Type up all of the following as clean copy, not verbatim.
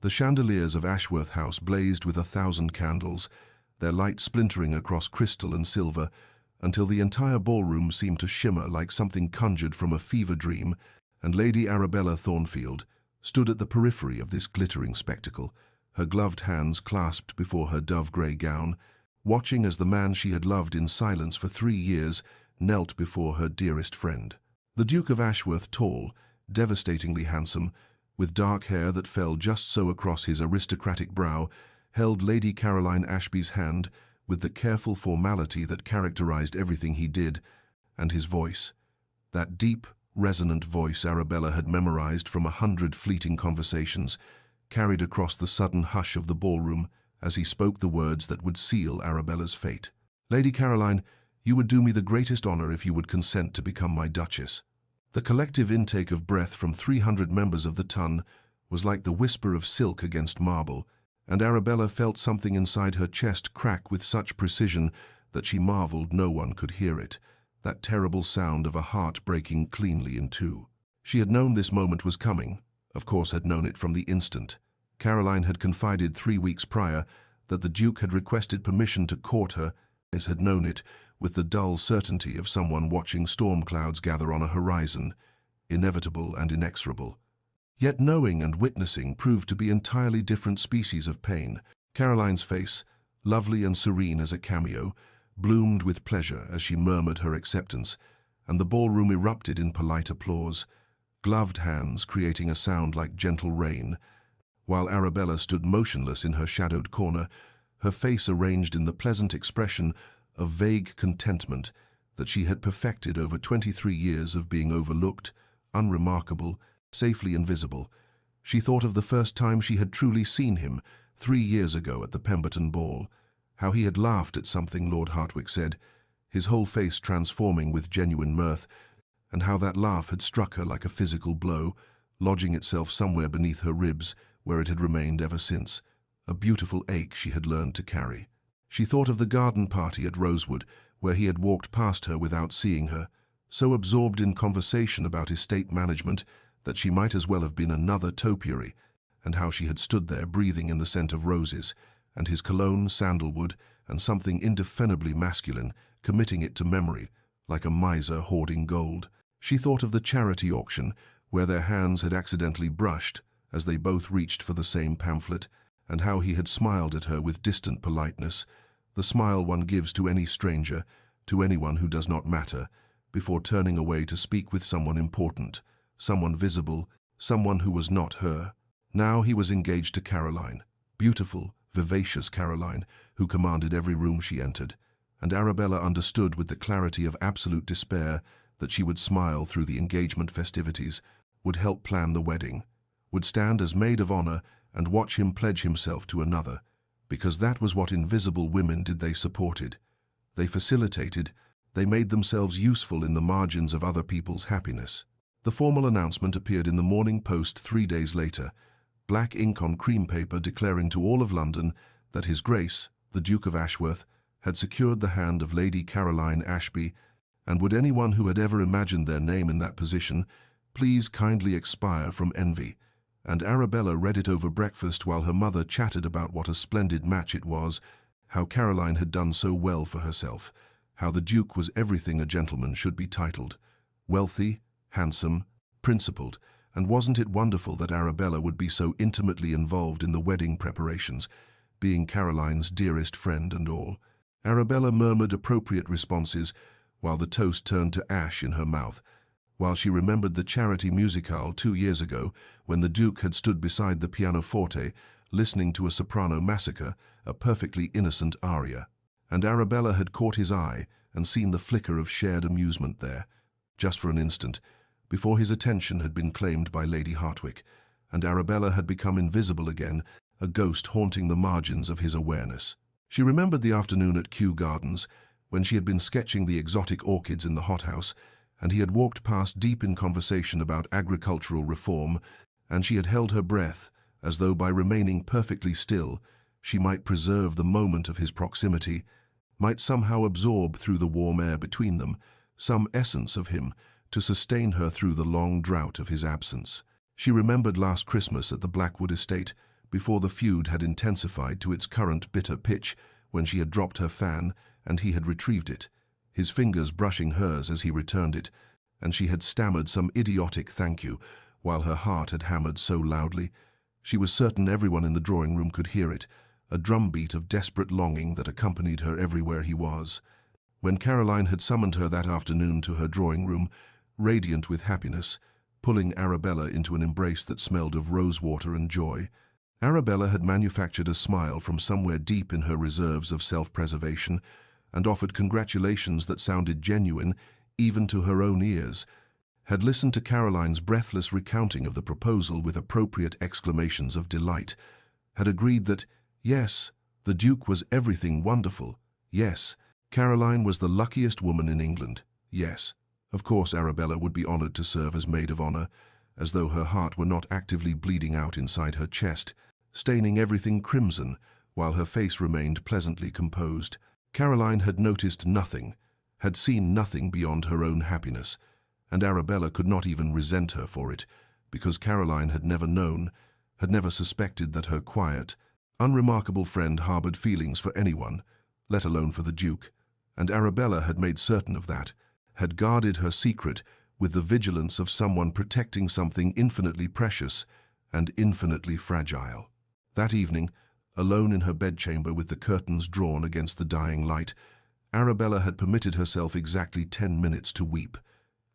The chandeliers of Ashworth House blazed with 1,000 candles, their light splintering across crystal and silver, until the entire ballroom seemed to shimmer like something conjured from a fever dream, and Lady Arabella Thornfield stood at the periphery of this glittering spectacle, her gloved hands clasped before her dove-grey gown, watching as the man she had loved in silence for 3 years knelt before her dearest friend. The Duke of Ashworth, tall, devastatingly handsome, with dark hair that fell just so across his aristocratic brow, held Lady Caroline Ashby's hand with the careful formality that characterized everything he did, and his voice, that deep, resonant voice Arabella had memorized from 100 fleeting conversations, carried across the sudden hush of the ballroom as he spoke the words that would seal Arabella's fate. "Lady Caroline, you would do me the greatest honor if you would consent to become my Duchess." The collective intake of breath from 300 members of the ton was like the whisper of silk against marble, and Arabella felt something inside her chest crack with such precision that she marveled no one could hear it, that terrible sound of a heart breaking cleanly in two. She had known this moment was coming, of course had known it from the instant. Caroline had confided 3 weeks prior that the Duke had requested permission to court her, as had known it with the dull certainty of someone watching storm clouds gather on a horizon, inevitable and inexorable. Yet knowing and witnessing proved to be entirely different species of pain. Caroline's face, lovely and serene as a cameo, bloomed with pleasure as she murmured her acceptance, and the ballroom erupted in polite applause, gloved hands creating a sound like gentle rain, while Arabella stood motionless in her shadowed corner, her face arranged in the pleasant expression of vague contentment that she had perfected over 23 years of being overlooked, unremarkable, safely invisible. She thought of the first time she had truly seen him, 3 years ago at the Pemberton ball, how he had laughed at something Lord Hartwick said, his whole face transforming with genuine mirth, and how that laugh had struck her like a physical blow, lodging itself somewhere beneath her ribs, where it had remained ever since, a beautiful ache she had learned to carry. She thought of the garden party at Rosewood, where he had walked past her without seeing her, so absorbed in conversation about estate management that she might as well have been another topiary, and how she had stood there breathing in the scent of roses, and his cologne, sandalwood, and something indefinably masculine, committing it to memory, like a miser hoarding gold. She thought of the charity auction, where their hands had accidentally brushed as they both reached for the same pamphlet, and how he had smiled at her with distant politeness, the smile one gives to any stranger, to anyone who does not matter, before turning away to speak with someone important, someone visible, someone who was not her. Now he was engaged to Caroline, beautiful, vivacious Caroline, who commanded every room she entered, and Arabella understood with the clarity of absolute despair that she would smile through the engagement festivities, would help plan the wedding, would stand as maid of honor and watch him pledge himself to another, because that was what invisible women did. They supported, they facilitated, they made themselves useful in the margins of other people's happiness. The formal announcement appeared in the Morning Post 3 days later, black ink on cream paper declaring to all of London that His Grace, the Duke of Ashworth, had secured the hand of Lady Caroline Ashby, and would anyone who had ever imagined their name in that position please kindly expire from envy. And Arabella read it over breakfast while her mother chatted about what a splendid match it was, how Caroline had done so well for herself, how the Duke was everything a gentleman should be titled, wealthy, handsome, principled, and wasn't it wonderful that Arabella would be so intimately involved in the wedding preparations, being Caroline's dearest friend and all. Arabella murmured appropriate responses while the toast turned to ash in her mouth, while she remembered the charity musicale 2 years ago when the Duke had stood beside the pianoforte listening to a soprano massacre, a perfectly innocent aria. And Arabella had caught his eye and seen the flicker of shared amusement there, just for an instant, before his attention had been claimed by Lady Hartwick, and Arabella had become invisible again, a ghost haunting the margins of his awareness. She remembered the afternoon at Kew Gardens, when she had been sketching the exotic orchids in the hothouse, and he had walked past deep in conversation about agricultural reform, and she had held her breath, as though by remaining perfectly still, she might preserve the moment of his proximity, might somehow absorb through the warm air between them some essence of him to sustain her through the long drought of his absence. She remembered last Christmas at the Blackwood estate, before the feud had intensified to its current bitter pitch when she had dropped her fan and he had retrieved it, his fingers brushing hers as he returned it, and she had stammered some idiotic thank you while her heart had hammered so loudly. She was certain everyone in the drawing room could hear it, a drumbeat of desperate longing that accompanied her everywhere he was. When Caroline had summoned her that afternoon to her drawing room, radiant with happiness, pulling Arabella into an embrace that smelled of rosewater and joy, Arabella had manufactured a smile from somewhere deep in her reserves of self-preservation and offered congratulations that sounded genuine even to her own ears, had listened to Caroline's breathless recounting of the proposal with appropriate exclamations of delight, had agreed that, yes, the Duke was everything wonderful, yes, Caroline was the luckiest woman in England, yes. Of course Arabella would be honored to serve as maid of honor, as though her heart were not actively bleeding out inside her chest, staining everything crimson, while her face remained pleasantly composed. Caroline had noticed nothing, had seen nothing beyond her own happiness, and Arabella could not even resent her for it, because Caroline had never known, had never suspected that her quiet, unremarkable friend harbored feelings for anyone, let alone for the Duke, and Arabella had made certain of that, had guarded her secret with the vigilance of someone protecting something infinitely precious and infinitely fragile. That evening, alone in her bedchamber with the curtains drawn against the dying light, Arabella had permitted herself exactly 10 minutes to weep,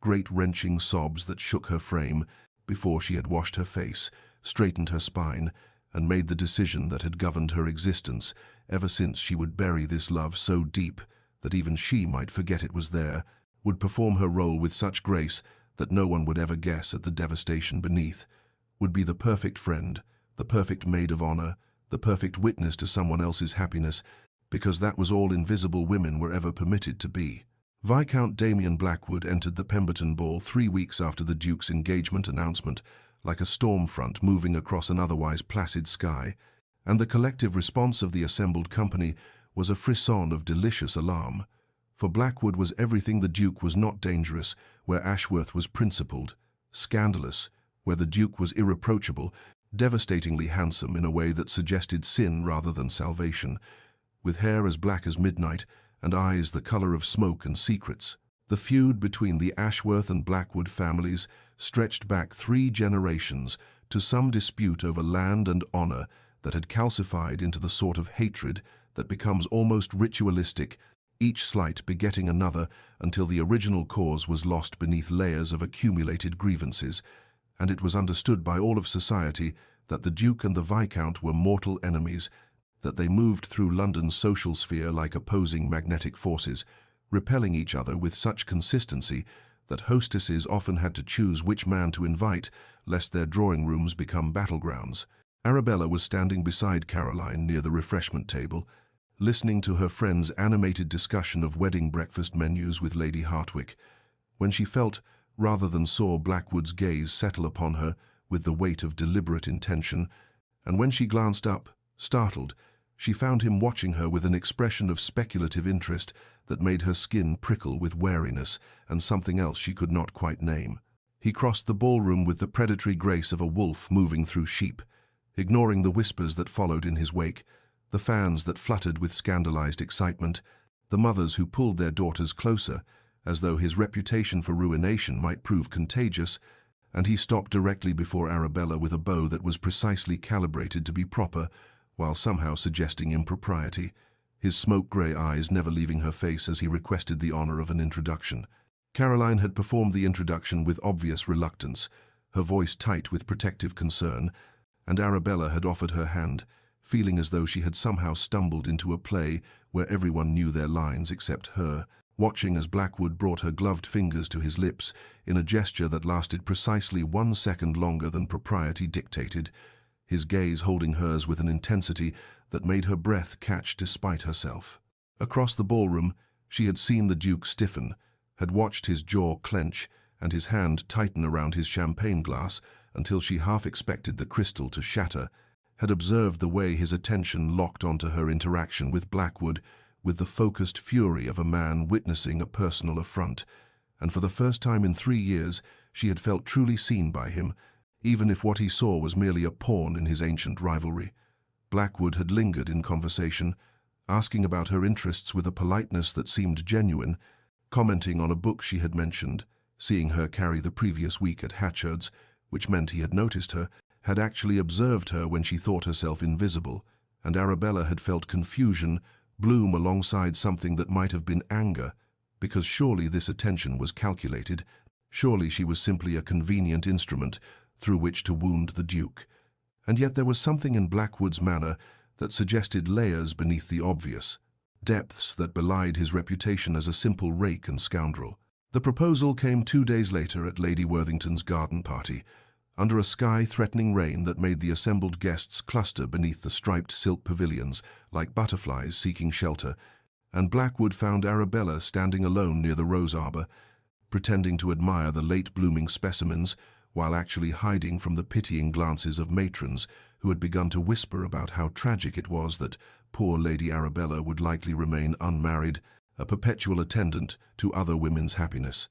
great wrenching sobs that shook her frame before she had washed her face, straightened her spine, and made the decision that had governed her existence ever since she would bury this love so deep that even she might forget it was there, would perform her role with such grace that no one would ever guess at the devastation beneath, would be the perfect friend, the perfect maid of honor, the perfect witness to someone else's happiness, because that was all invisible women were ever permitted to be. Viscount Damien Blackwood entered the Pemberton Ball 3 weeks after the Duke's engagement announcement, like a storm front moving across an otherwise placid sky, and the collective response of the assembled company was a frisson of delicious alarm. For Blackwood was everything the Duke was not dangerous, where Ashworth was principled, scandalous, where the Duke was irreproachable, devastatingly handsome in a way that suggested sin rather than salvation, with hair as black as midnight and eyes the color of smoke and secrets. The feud between the Ashworth and Blackwood families stretched back 3 generations to some dispute over land and honor that had calcified into the sort of hatred that becomes almost ritualistic, each slight begetting another until the original cause was lost beneath layers of accumulated grievances, and it was understood by all of society that the Duke and the Viscount were mortal enemies, that they moved through London's social sphere like opposing magnetic forces, repelling each other with such consistency that hostesses often had to choose which man to invite, lest their drawing rooms become battlegrounds. Arabella was standing beside Caroline near the refreshment table, listening to her friend's animated discussion of wedding breakfast menus with Lady Hartwick, when she felt, rather than saw, Blackwood's gaze settle upon her with the weight of deliberate intention, and when she glanced up, startled, she found him watching her with an expression of speculative interest that made her skin prickle with wariness and something else she could not quite name. He crossed the ballroom with the predatory grace of a wolf moving through sheep, ignoring the whispers that followed in his wake, the fans that fluttered with scandalized excitement, the mothers who pulled their daughters closer, as though his reputation for ruination might prove contagious, and he stopped directly before Arabella with a bow that was precisely calibrated to be proper, while somehow suggesting impropriety, his smoke-gray eyes never leaving her face as he requested the honor of an introduction. Caroline had performed the introduction with obvious reluctance, her voice tight with protective concern, and Arabella had offered her hand, feeling as though she had somehow stumbled into a play where everyone knew their lines except her, watching as Blackwood brought her gloved fingers to his lips in a gesture that lasted precisely 1 second longer than propriety dictated, his gaze holding hers with an intensity that made her breath catch despite herself. Across the ballroom, she had seen the Duke stiffen, had watched his jaw clench and his hand tighten around his champagne glass until she half expected the crystal to shatter, had observed the way his attention locked onto her interaction with Blackwood with the focused fury of a man witnessing a personal affront, and for the first time in 3 years she had felt truly seen by him, even if what he saw was merely a pawn in his ancient rivalry. Blackwood had lingered in conversation, asking about her interests with a politeness that seemed genuine, commenting on a book she had mentioned, seeing her carry the previous week at Hatchard's, which meant he had noticed her, had actually observed her when she thought herself invisible, and Arabella had felt confusion bloom alongside something that might have been anger, because surely this attention was calculated, surely she was simply a convenient instrument through which to wound the Duke. And yet there was something in Blackwood's manner that suggested layers beneath the obvious, depths that belied his reputation as a simple rake and scoundrel. The proposal came 2 days later at Lady Worthington's garden party, under a sky-threatening rain that made the assembled guests cluster beneath the striped silk pavilions like butterflies seeking shelter, and Blackwood found Arabella standing alone near the rose arbor, pretending to admire the late-blooming specimens while actually hiding from the pitying glances of matrons who had begun to whisper about how tragic it was that poor Lady Arabella would likely remain unmarried, a perpetual attendant to other women's happiness.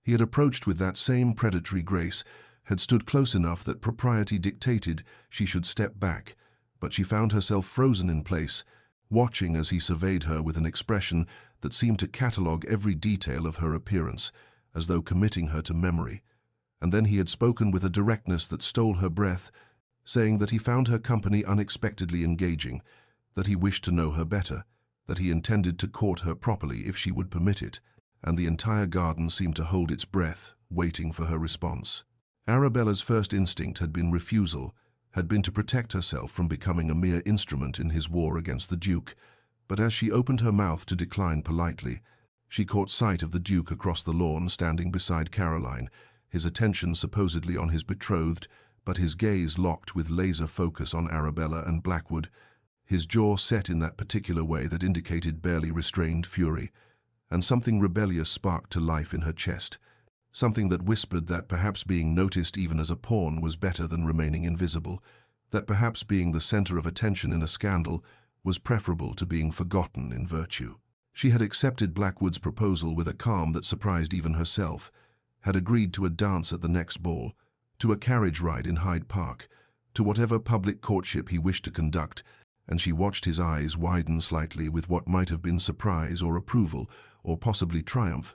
He had approached with that same predatory grace, had stood close enough that propriety dictated she should step back, but she found herself frozen in place, watching as he surveyed her with an expression that seemed to catalogue every detail of her appearance, as though committing her to memory. And then he had spoken with a directness that stole her breath, saying that he found her company unexpectedly engaging, that he wished to know her better, that he intended to court her properly if she would permit it, and the entire garden seemed to hold its breath, waiting for her response. Arabella's first instinct had been refusal, had been to protect herself from becoming a mere instrument in his war against the Duke, but as she opened her mouth to decline politely, she caught sight of the Duke across the lawn standing beside Caroline, his attention supposedly on his betrothed, but his gaze locked with laser focus on Arabella and Blackwood, his jaw set in that particular way that indicated barely restrained fury, and something rebellious sparked to life in her chest, something that whispered that perhaps being noticed even as a pawn was better than remaining invisible, that perhaps being the center of attention in a scandal was preferable to being forgotten in virtue. She had accepted Blackwood's proposal with a calm that surprised even herself, had agreed to a dance at the next ball, to a carriage ride in Hyde Park, to whatever public courtship he wished to conduct, and she watched his eyes widen slightly with what might have been surprise or approval, or possibly triumph,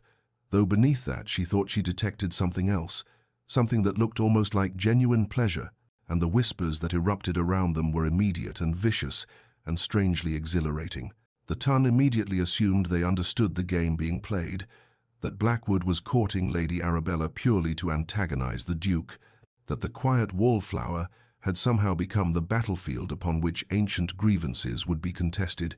though beneath that she thought she detected something else, something that looked almost like genuine pleasure, and the whispers that erupted around them were immediate and vicious and strangely exhilarating. The ton immediately assumed they understood the game being played, that Blackwood was courting Lady Arabella purely to antagonize the Duke, that the quiet wallflower had somehow become the battlefield upon which ancient grievances would be contested,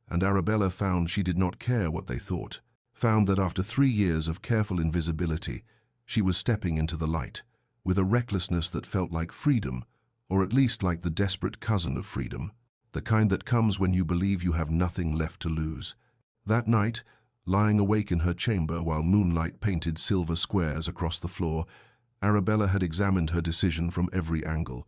and Arabella found she did not care what they thought, found that after 3 years of careful invisibility, she was stepping into the light, with a recklessness that felt like freedom, or at least like the desperate cousin of freedom, the kind that comes when you believe you have nothing left to lose. That night, lying awake in her chamber while moonlight painted silver squares across the floor, Arabella had examined her decision from every angle,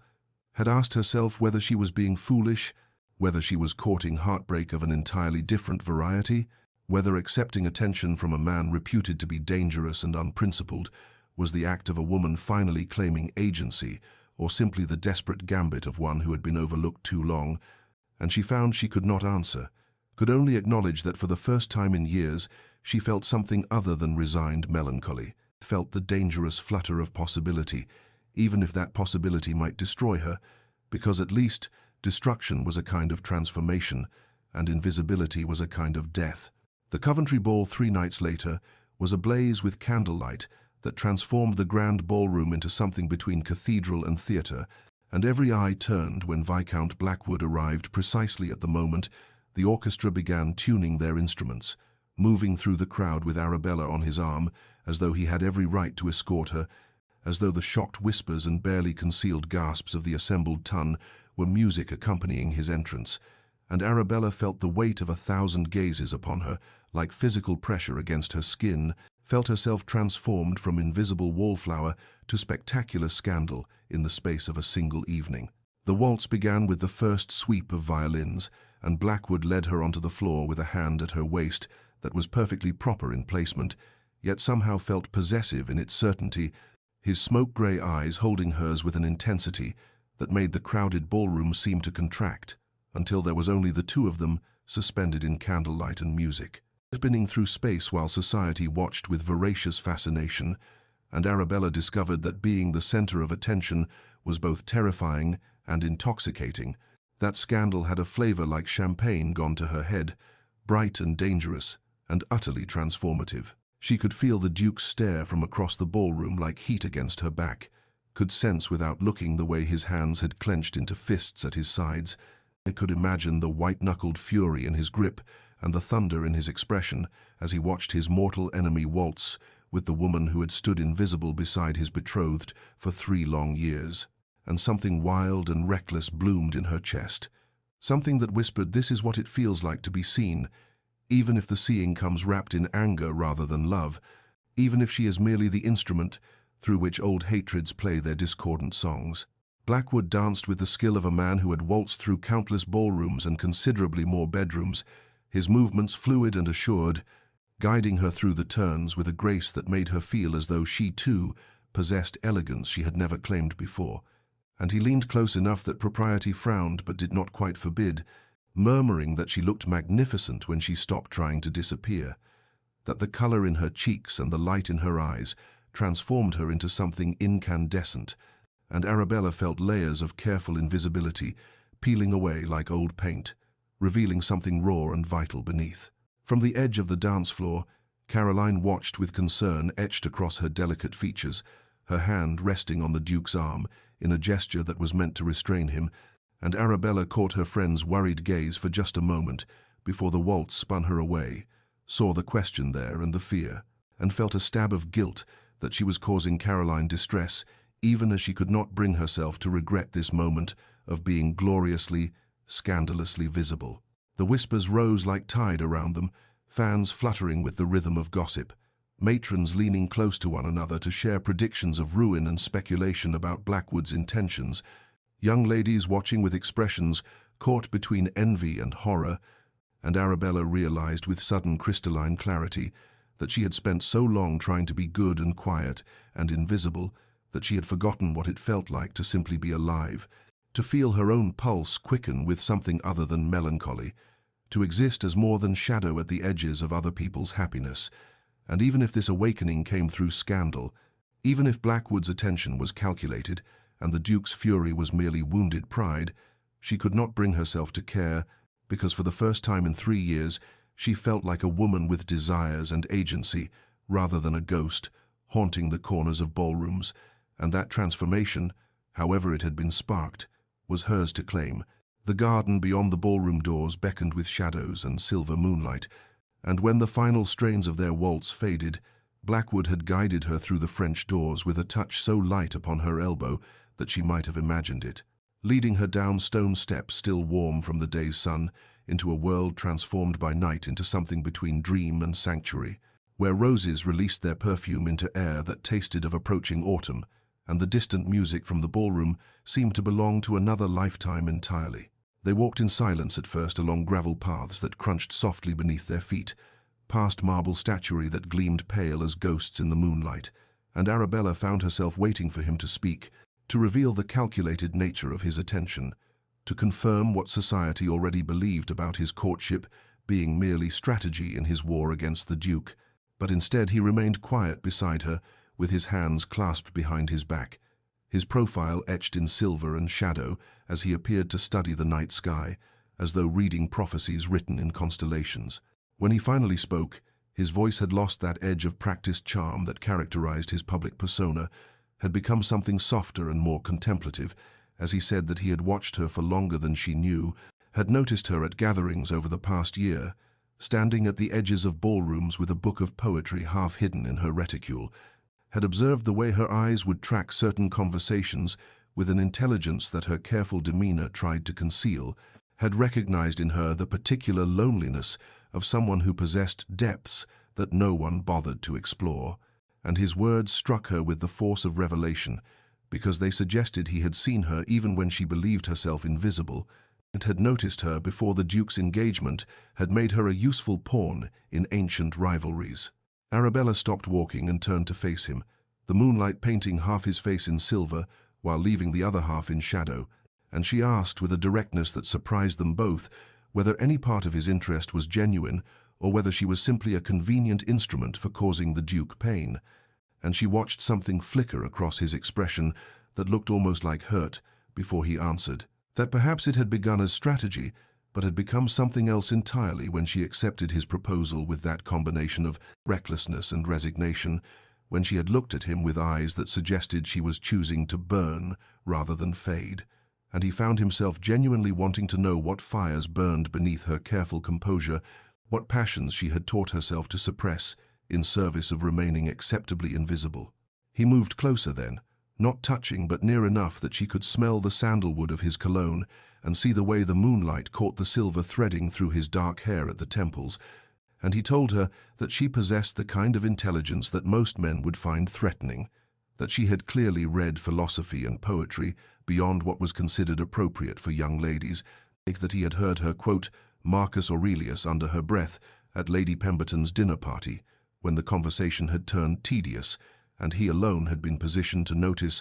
had asked herself whether she was being foolish, whether she was courting heartbreak of an entirely different variety, whether accepting attention from a man reputed to be dangerous and unprincipled was the act of a woman finally claiming agency, or simply the desperate gambit of one who had been overlooked too long, and she found she could not answer, could only acknowledge that for the first time in years she felt something other than resigned melancholy, felt the dangerous flutter of possibility, even if that possibility might destroy her, because at least destruction was a kind of transformation, and invisibility was a kind of death. The Coventry Ball 3 nights later was ablaze with candlelight that transformed the grand ballroom into something between cathedral and theatre, and every eye turned when Viscount Blackwood arrived precisely at the moment the orchestra began tuning their instruments, moving through the crowd with Arabella on his arm, as though he had every right to escort her, as though the shocked whispers and barely concealed gasps of the assembled ton were music accompanying his entrance, and Arabella felt the weight of 1,000 gazes upon her, like physical pressure against her skin, felt herself transformed from invisible wallflower to spectacular scandal in the space of a single evening. The waltz began with the first sweep of violins, and Blackwood led her onto the floor with a hand at her waist that was perfectly proper in placement, yet somehow felt possessive in its certainty his smoke-grey eyes holding hers with an intensity that made the crowded ballroom seem to contract, until there was only the two of them, suspended in candlelight and music, spinning through space while society watched with voracious fascination, and Arabella discovered that being the center of attention was both terrifying and intoxicating. That scandal had a flavor like champagne gone to her head, bright and dangerous, and utterly transformative. She could feel the Duke's stare from across the ballroom like heat against her back, could sense without looking the way his hands had clenched into fists at his sides, and could imagine the white-knuckled fury in his grip and the thunder in his expression as he watched his mortal enemy waltz with the woman who had stood invisible beside his betrothed for 3 long years. And something wild and reckless bloomed in her chest, something that whispered, "This is what it feels like to be seen, even if the seeing comes wrapped in anger rather than love, even if she is merely the instrument through which old hatreds play their discordant songs." Blackwood danced with the skill of a man who had waltzed through countless ballrooms and considerably more bedrooms, his movements fluid and assured, guiding her through the turns with a grace that made her feel as though she, too, possessed elegance she had never claimed before. And he leaned close enough that propriety frowned but did not quite forbid, murmuring that she looked magnificent when she stopped trying to disappear, that the color in her cheeks and the light in her eyes transformed her into something incandescent, and Arabella felt layers of careful invisibility peeling away like old paint, revealing something raw and vital beneath. From the edge of the dance floor, Caroline watched with concern etched across her delicate features, her hand resting on the Duke's arm in a gesture that was meant to restrain him, and Arabella caught her friend's worried gaze for just a moment before the waltz spun her away, saw the question there and the fear, and felt a stab of guilt that she was causing Caroline distress, even as she could not bring herself to regret this moment of being gloriously, scandalously visible. The whispers rose like tide around them, fans fluttering with the rhythm of gossip, matrons leaning close to one another to share predictions of ruin and speculation about Blackwood's intentions, young ladies watching with expressions caught between envy and horror, and Arabella realized with sudden crystalline clarity that she had spent so long trying to be good and quiet and invisible that she had forgotten what it felt like to simply be alive, to feel her own pulse quicken with something other than melancholy, to exist as more than shadow at the edges of other people's happiness. And even if this awakening came through scandal, even if Blackwood's attention was calculated and the Duke's fury was merely wounded pride, she could not bring herself to care, because for the first time in 3 years she felt like a woman with desires and agency rather than a ghost haunting the corners of ballrooms, and that transformation, however it had been sparked, was hers to claim. The garden beyond the ballroom doors beckoned with shadows and silver moonlight, and when the final strains of their waltz faded, Blackwood had guided her through the French doors with a touch so light upon her elbow that she might have imagined it, leading her down stone steps still warm from the day's sun into a world transformed by night into something between dream and sanctuary, where roses released their perfume into air that tasted of approaching autumn, and the distant music from the ballroom seemed to belong to another lifetime entirely. They walked in silence at first along gravel paths that crunched softly beneath their feet, past marble statuary that gleamed pale as ghosts in the moonlight, and Arabella found herself waiting for him to speak, to reveal the calculated nature of his attention, to confirm what society already believed about his courtship being merely strategy in his war against the Duke. But instead he remained quiet beside her, with his hands clasped behind his back, his profile etched in silver and shadow as he appeared to study the night sky, as though reading prophecies written in constellations. When he finally spoke, his voice had lost that edge of practiced charm that characterized his public persona, had become something softer and more contemplative, as he said that he had watched her for longer than she knew, had noticed her at gatherings over the past year, standing at the edges of ballrooms with a book of poetry half hidden in her reticule, had observed the way her eyes would track certain conversations with an intelligence that her careful demeanor tried to conceal, had recognized in her the particular loneliness of someone who possessed depths that no one bothered to explore, and his words struck her with the force of revelation, because they suggested he had seen her even when she believed herself invisible, and had noticed her before the Duke's engagement had made her a useful pawn in ancient rivalries. Arabella stopped walking and turned to face him, the moonlight painting half his face in silver while leaving the other half in shadow, and she asked with a directness that surprised them both whether any part of his interest was genuine or whether she was simply a convenient instrument for causing the Duke pain. And she watched something flicker across his expression that looked almost like hurt before he answered that perhaps it had begun as strategy, but had become something else entirely when she accepted his proposal with that combination of recklessness and resignation, when she had looked at him with eyes that suggested she was choosing to burn rather than fade. And he found himself genuinely wanting to know what fires burned beneath her careful composure, what passions she had taught herself to suppress in service of remaining acceptably invisible. He moved closer then, not touching but near enough that she could smell the sandalwood of his cologne and see the way the moonlight caught the silver threading through his dark hair at the temples, and he told her that she possessed the kind of intelligence that most men would find threatening, that she had clearly read philosophy and poetry beyond what was considered appropriate for young ladies, that he had heard her quote Marcus Aurelius under her breath at Lady Pemberton's dinner party, when the conversation had turned tedious, and he alone had been positioned to notice,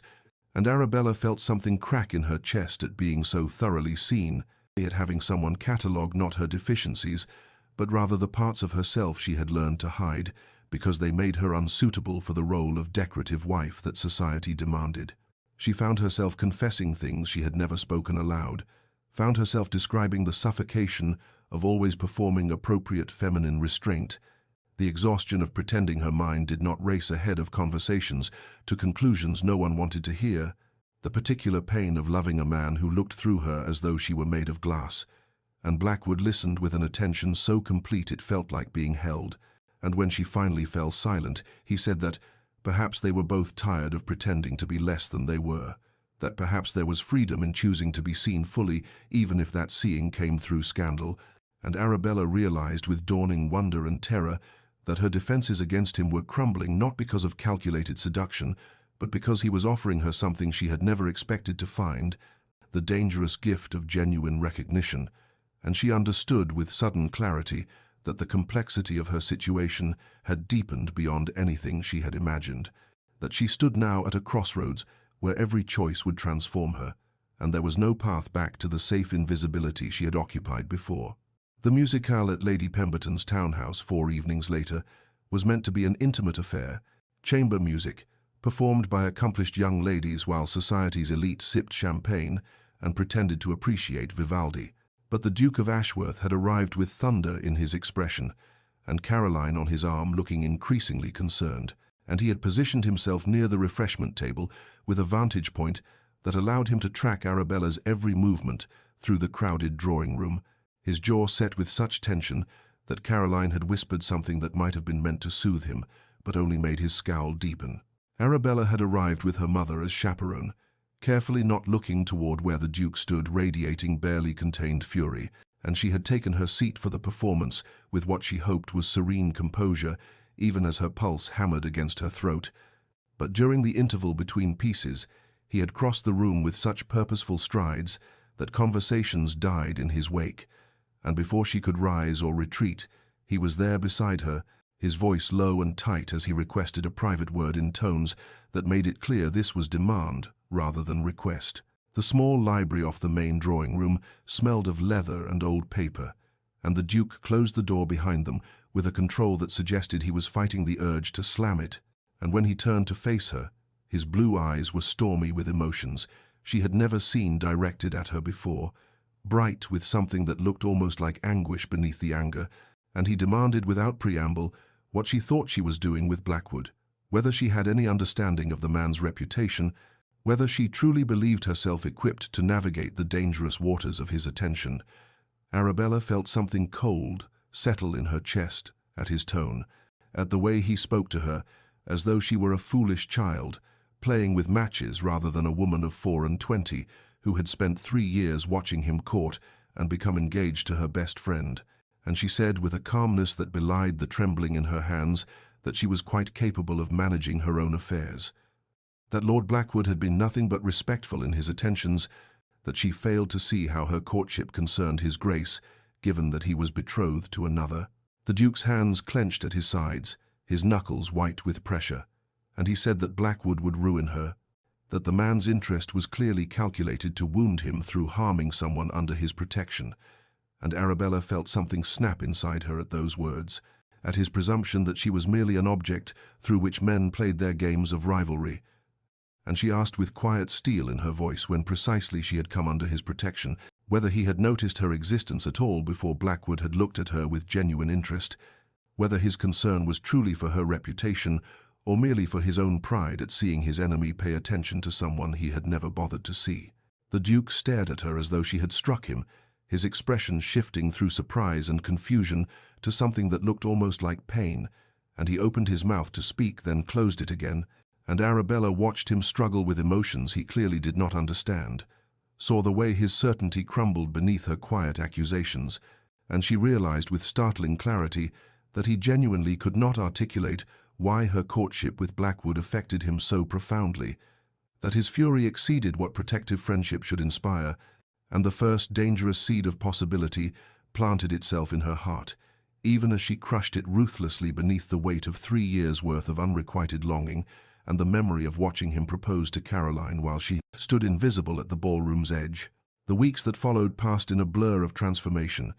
and Arabella felt something crack in her chest at being so thoroughly seen, at having someone catalogue not her deficiencies, but rather the parts of herself she had learned to hide, because they made her unsuitable for the role of decorative wife that society demanded. She found herself confessing things she had never spoken aloud, found herself describing the suffocation of always performing appropriate feminine restraint, the exhaustion of pretending her mind did not race ahead of conversations to conclusions no one wanted to hear, the particular pain of loving a man who looked through her as though she were made of glass. And Blackwood listened with an attention so complete it felt like being held, and when she finally fell silent, he said that perhaps they were both tired of pretending to be less than they were, that perhaps there was freedom in choosing to be seen fully, even if that seeing came through scandal, and Arabella realized with dawning wonder and terror that her defenses against him were crumbling not because of calculated seduction, but because he was offering her something she had never expected to find, the dangerous gift of genuine recognition, and she understood with sudden clarity that the complexity of her situation had deepened beyond anything she had imagined, that she stood now at a crossroads where every choice would transform her, and there was no path back to the safe invisibility she had occupied before. The musicale at Lady Pemberton's townhouse 4 evenings later was meant to be an intimate affair, chamber music, performed by accomplished young ladies while society's elite sipped champagne and pretended to appreciate Vivaldi. But the Duke of Ashworth had arrived with thunder in his expression, and Caroline on his arm looking increasingly concerned, and he had positioned himself near the refreshment table with a vantage point that allowed him to track Arabella's every movement through the crowded drawing-room, his jaw set with such tension that Caroline had whispered something that might have been meant to soothe him, but only made his scowl deepen. Arabella had arrived with her mother as chaperone, carefully not looking toward where the Duke stood radiating barely contained fury, and she had taken her seat for the performance with what she hoped was serene composure, even as her pulse hammered against her throat. But during the interval between pieces, he had crossed the room with such purposeful strides that conversations died in his wake, and before she could rise or retreat, he was there beside her, his voice low and tight as he requested a private word in tones that made it clear this was demand rather than request. The small library off the main drawing-room smelled of leather and old paper, and the Duke closed the door behind them with a control that suggested he was fighting the urge to slam it, and when he turned to face her, his blue eyes were stormy with emotions she had never seen directed at her before, bright with something that looked almost like anguish beneath the anger, and he demanded without preamble what she thought she was doing with Blackwood, whether she had any understanding of the man's reputation, whether she truly believed herself equipped to navigate the dangerous waters of his attention. Arabella felt something cold settle in her chest at his tone, at the way he spoke to her, as though she were a foolish child, playing with matches rather than a woman of 24 who had spent 3 years watching him court and become engaged to her best friend, and she said with a calmness that belied the trembling in her hands that she was quite capable of managing her own affairs, that Lord Blackwood had been nothing but respectful in his attentions, that she failed to see how her courtship concerned his grace, given that he was betrothed to another. The Duke's hands clenched at his sides, his knuckles white with pressure, and he said that Blackwood would ruin her, that the man's interest was clearly calculated to wound him through harming someone under his protection, and Arabella felt something snap inside her at those words, at his presumption that she was merely an object through which men played their games of rivalry. And she asked with quiet steel in her voice, when precisely she had come under his protection, whether he had noticed her existence at all before Blackwood had looked at her with genuine interest, whether his concern was truly for her reputation or merely for his own pride at seeing his enemy pay attention to someone he had never bothered to see. The Duke stared at her as though she had struck him, his expression shifting through surprise and confusion to something that looked almost like pain, and he opened his mouth to speak, then closed it again, and Arabella watched him struggle with emotions he clearly did not understand, saw the way his certainty crumbled beneath her quiet accusations, and she realized with startling clarity that he genuinely could not articulate why her courtship with Blackwood affected him so profoundly, that his fury exceeded what protective friendship should inspire, and the first dangerous seed of possibility planted itself in her heart, even as she crushed it ruthlessly beneath the weight of 3 years' worth of unrequited longing and the memory of watching him propose to Caroline while she stood invisible at the ballroom's edge. The weeks that followed passed in a blur of transformation,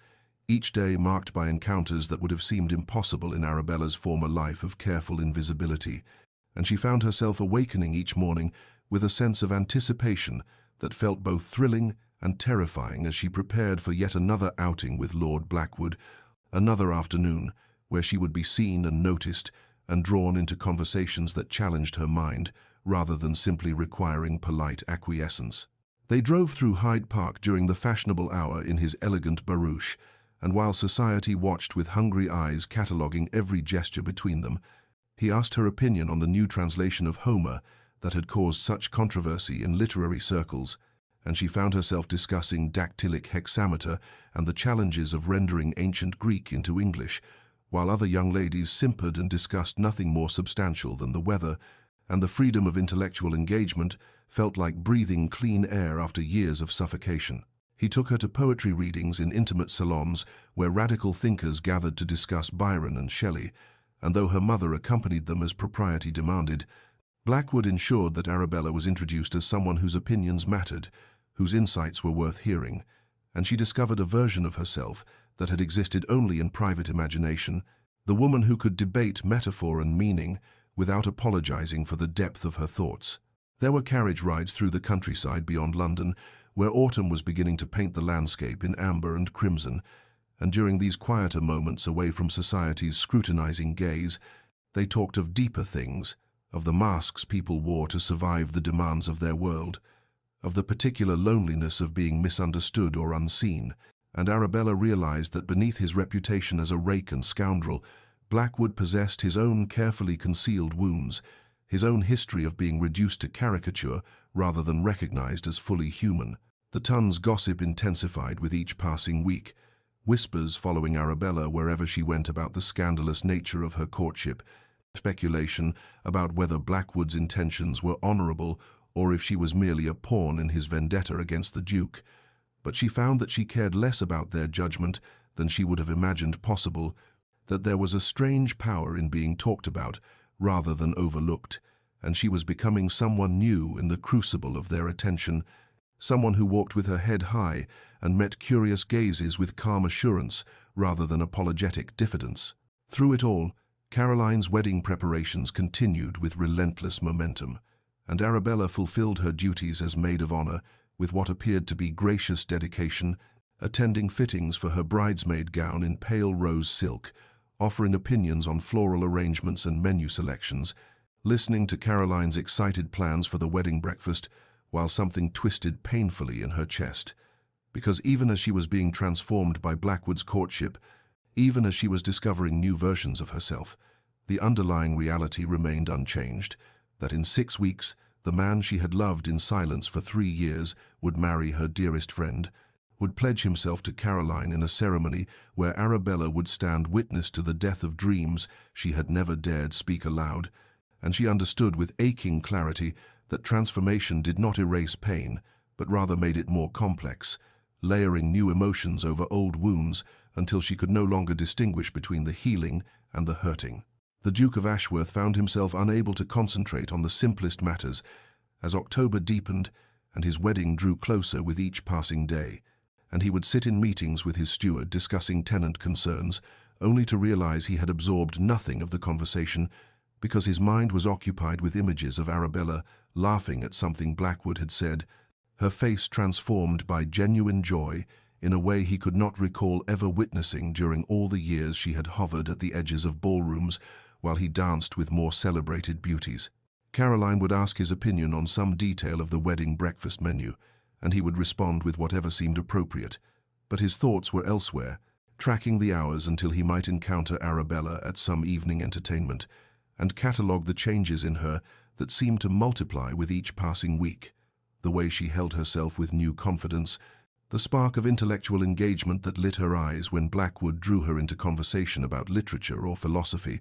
each day marked by encounters that would have seemed impossible in Arabella's former life of careful invisibility, and she found herself awakening each morning with a sense of anticipation that felt both thrilling and terrifying as she prepared for yet another outing with Lord Blackwood, another afternoon where she would be seen and noticed and drawn into conversations that challenged her mind rather than simply requiring polite acquiescence. They drove through Hyde Park during the fashionable hour in his elegant barouche, and while society watched with hungry eyes cataloguing every gesture between them, he asked her opinion on the new translation of Homer that had caused such controversy in literary circles, and she found herself discussing dactylic hexameter and the challenges of rendering ancient Greek into English, while other young ladies simpered and discussed nothing more substantial than the weather, and the freedom of intellectual engagement felt like breathing clean air after years of suffocation. He took her to poetry readings in intimate salons where radical thinkers gathered to discuss Byron and Shelley, and though her mother accompanied them as propriety demanded, Blackwood ensured that Arabella was introduced as someone whose opinions mattered, whose insights were worth hearing, and she discovered a version of herself that had existed only in private imagination, the woman who could debate metaphor and meaning without apologizing for the depth of her thoughts. There were carriage rides through the countryside beyond London, where autumn was beginning to paint the landscape in amber and crimson, and during these quieter moments away from society's scrutinizing gaze, they talked of deeper things, of the masks people wore to survive the demands of their world, of the particular loneliness of being misunderstood or unseen, and Arabella realized that beneath his reputation as a rake and scoundrel, Blackwood possessed his own carefully concealed wounds, his own history of being reduced to caricature rather than recognized as fully human. The ton's gossip intensified with each passing week, whispers following Arabella wherever she went about the scandalous nature of her courtship, speculation about whether Blackwood's intentions were honorable or if she was merely a pawn in his vendetta against the Duke. But she found that she cared less about their judgment than she would have imagined possible, that there was a strange power in being talked about rather than overlooked, and she was becoming someone new in the crucible of their attention, someone who walked with her head high and met curious gazes with calm assurance rather than apologetic diffidence. Through it all, Caroline's wedding preparations continued with relentless momentum, and Arabella fulfilled her duties as maid of honor with what appeared to be gracious dedication, attending fittings for her bridesmaid gown in pale rose silk, offering opinions on floral arrangements and menu selections, listening to Caroline's excited plans for the wedding breakfast while something twisted painfully in her chest. Because even as she was being transformed by Blackwood's courtship, even as she was discovering new versions of herself, the underlying reality remained unchanged, that in 6 weeks, the man she had loved in silence for 3 years would marry her dearest friend, would pledge himself to Caroline in a ceremony where Arabella would stand witness to the death of dreams she had never dared speak aloud, and she understood with aching clarity that transformation did not erase pain, but rather made it more complex, layering new emotions over old wounds until she could no longer distinguish between the healing and the hurting. The Duke of Ashworth found himself unable to concentrate on the simplest matters as October deepened and his wedding drew closer with each passing day, and he would sit in meetings with his steward discussing tenant concerns, only to realize he had absorbed nothing of the conversation because his mind was occupied with images of Arabella laughing at something Blackwood had said, her face transformed by genuine joy in a way he could not recall ever witnessing during all the years she had hovered at the edges of ballrooms while he danced with more celebrated beauties. Caroline would ask his opinion on some detail of the wedding breakfast menu, and he would respond with whatever seemed appropriate, but his thoughts were elsewhere, tracking the hours until he might encounter Arabella at some evening entertainment, and catalogue the changes in her that seemed to multiply with each passing week. The way she held herself with new confidence, the spark of intellectual engagement that lit her eyes when Blackwood drew her into conversation about literature or philosophy,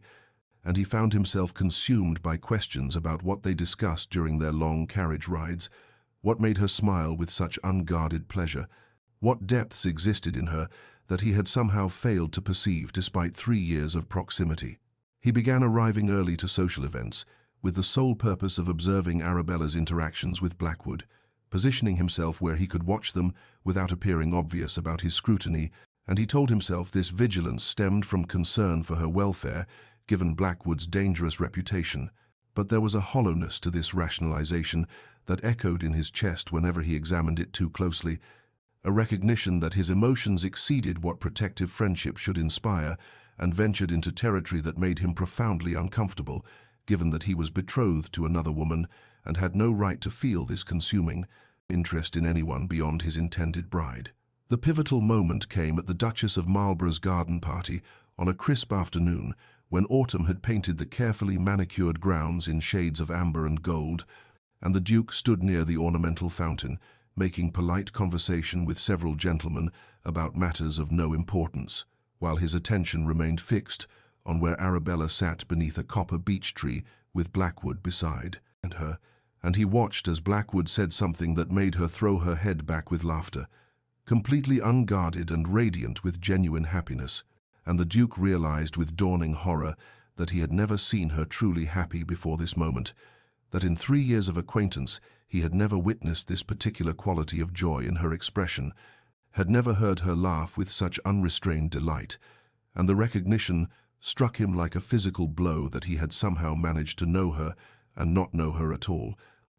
and he found himself consumed by questions about what they discussed during their long carriage rides, what made her smile with such unguarded pleasure, what depths existed in her that he had somehow failed to perceive despite 3 years of proximity. He began arriving early to social events, with the sole purpose of observing Arabella's interactions with Blackwood, positioning himself where he could watch them without appearing obvious about his scrutiny, and he told himself this vigilance stemmed from concern for her welfare, given Blackwood's dangerous reputation. But there was a hollowness to this rationalization that echoed in his chest whenever he examined it too closely, a recognition that his emotions exceeded what protective friendship should inspire and ventured into territory that made him profoundly uncomfortable, given that he was betrothed to another woman and had no right to feel this consuming interest in anyone beyond his intended bride. The pivotal moment came at the Duchess of Marlborough's garden party on a crisp afternoon when autumn had painted the carefully manicured grounds in shades of amber and gold, and the Duke stood near the ornamental fountain, making polite conversation with several gentlemen about matters of no importance, while his attention remained fixed on where Arabella sat beneath a copper beech tree with Blackwood beside her, and he watched as Blackwood said something that made her throw her head back with laughter, completely unguarded and radiant with genuine happiness, and the Duke realized with dawning horror that he had never seen her truly happy before this moment, that in 3 years of acquaintance he had never witnessed this particular quality of joy in her expression, had never heard her laugh with such unrestrained delight, and the recognition struck him like a physical blow that he had somehow managed to know her and not know her at all,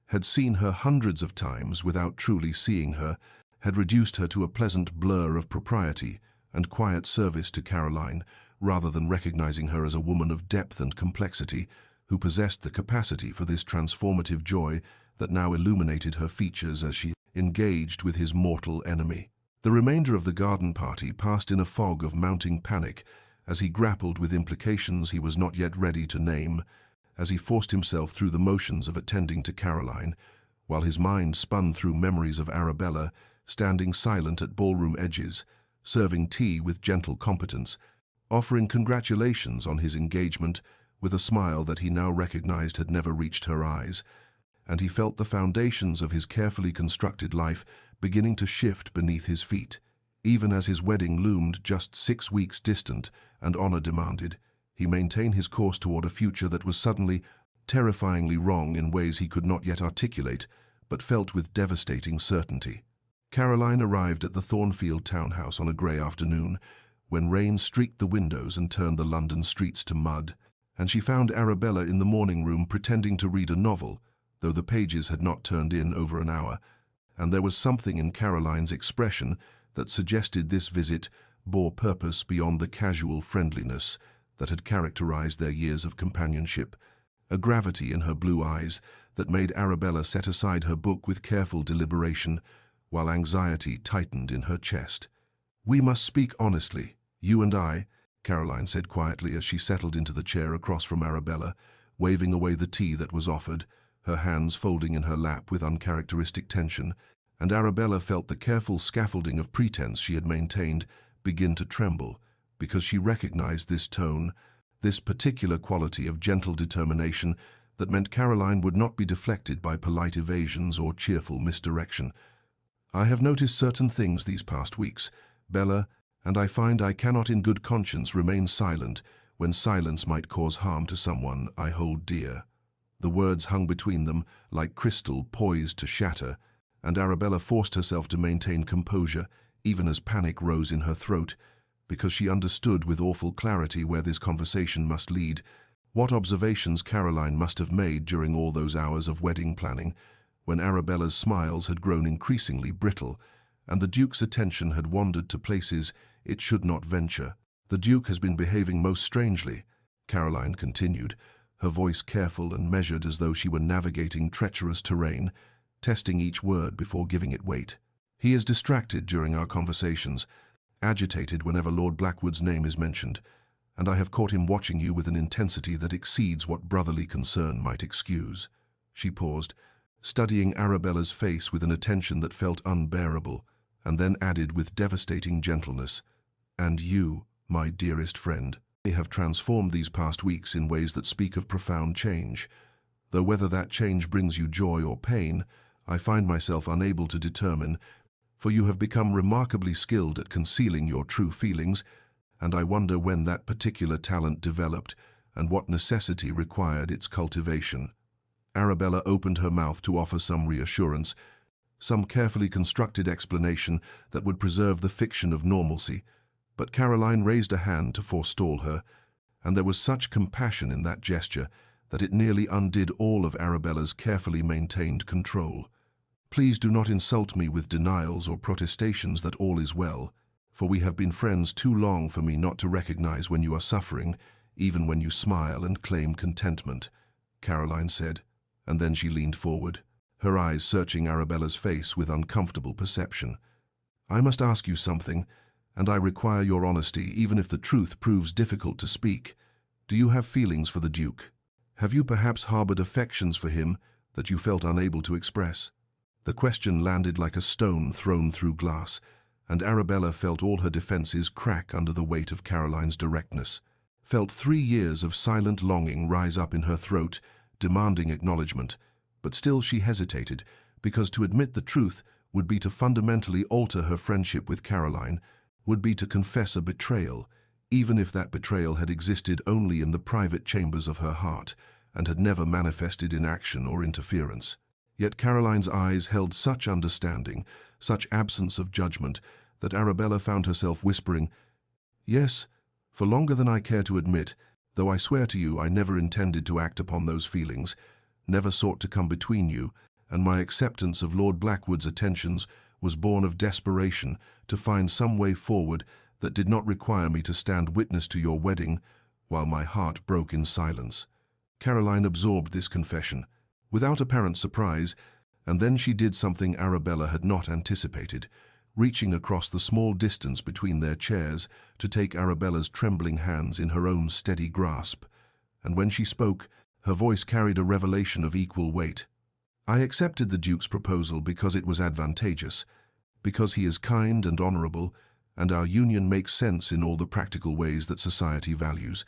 had seen her hundreds of times without truly seeing her, had reduced her to a pleasant blur of propriety and quiet service to Caroline, rather than recognizing her as a woman of depth and complexity, who possessed the capacity for this transformative joy that now illuminated her features as she engaged with his mortal enemy. The remainder of the garden party passed in a fog of mounting panic as he grappled with implications he was not yet ready to name, as he forced himself through the motions of attending to Caroline, while his mind spun through memories of Arabella standing silent at ballroom edges, serving tea with gentle competence, offering congratulations on his engagement with a smile that he now recognized had never reached her eyes, and he felt the foundations of his carefully constructed life beginning to shift beneath his feet. Even as his wedding loomed just 6 weeks distant and honor demanded, he maintained his course toward a future that was suddenly, terrifyingly wrong in ways he could not yet articulate, but felt with devastating certainty. Caroline arrived at the Thornfield townhouse on a grey afternoon, when rain streaked the windows and turned the London streets to mud, and she found Arabella in the morning room pretending to read a novel, though the pages had not turned in over an hour, and there was something in Caroline's expression that suggested this visit bore purpose beyond the casual friendliness that had characterized their years of companionship, a gravity in her blue eyes that made Arabella set aside her book with careful deliberation, while anxiety tightened in her chest. "We must speak honestly, you and I," Caroline said quietly as she settled into the chair across from Arabella, waving away the tea that was offered, her hands folding in her lap with uncharacteristic tension, and Arabella felt the careful scaffolding of pretense she had maintained begin to tremble, because she recognized this tone, this particular quality of gentle determination that meant Caroline would not be deflected by polite evasions or cheerful misdirection. "I have noticed certain things these past weeks, Bella, and I find I cannot in good conscience remain silent when silence might cause harm to someone I hold dear." The words hung between them like crystal poised to shatter, and Arabella forced herself to maintain composure even as panic rose in her throat, because she understood with awful clarity where this conversation must lead. What observations Caroline must have made during all those hours of wedding planning, when Arabella's smiles had grown increasingly brittle, and the Duke's attention had wandered to places it should not venture. "The Duke has been behaving most strangely," Caroline continued, her voice careful and measured as though she were navigating treacherous terrain, testing each word before giving it weight. "He is distracted during our conversations, agitated whenever Lord Blackwood's name is mentioned, and I have caught him watching you with an intensity that exceeds what brotherly concern might excuse." She paused, studying Arabella's face with an attention that felt unbearable, and then added with devastating gentleness, "And you, my dearest friend, may have transformed these past weeks in ways that speak of profound change, though whether that change brings you joy or pain, I find myself unable to determine, for you have become remarkably skilled at concealing your true feelings, and I wonder when that particular talent developed and what necessity required its cultivation." Arabella opened her mouth to offer some reassurance, some carefully constructed explanation that would preserve the fiction of normalcy, but Caroline raised a hand to forestall her, and there was such compassion in that gesture that it nearly undid all of Arabella's carefully maintained control. "Please do not insult me with denials or protestations that all is well, for we have been friends too long for me not to recognize when you are suffering, even when you smile and claim contentment," Caroline said, and then she leaned forward, her eyes searching Arabella's face with uncomfortable perception. "I must ask you something, and I require your honesty even if the truth proves difficult to speak. Do you have feelings for the Duke? Have you perhaps harbored affections for him that you felt unable to express?" The question landed like a stone thrown through glass, and Arabella felt all her defenses crack under the weight of Caroline's directness, felt 3 years of silent longing rise up in her throat, demanding acknowledgement, but still she hesitated, because to admit the truth would be to fundamentally alter her friendship with Caroline, would be to confess a betrayal, even if that betrayal had existed only in the private chambers of her heart and had never manifested in action or interference. Yet Caroline's eyes held such understanding, such absence of judgment, that Arabella found herself whispering, "Yes, for longer than I care to admit, though I swear to you I never intended to act upon those feelings, never sought to come between you, and my acceptance of Lord Blackwood's attentions was born of desperation to find some way forward that did not require me to stand witness to your wedding while my heart broke in silence." Caroline absorbed this confession without apparent surprise, and then she did something Arabella had not anticipated, reaching across the small distance between their chairs to take Arabella's trembling hands in her own steady grasp, and when she spoke, her voice carried a revelation of equal weight. "I accepted the Duke's proposal because it was advantageous, because he is kind and honorable, and our union makes sense in all the practical ways that society values,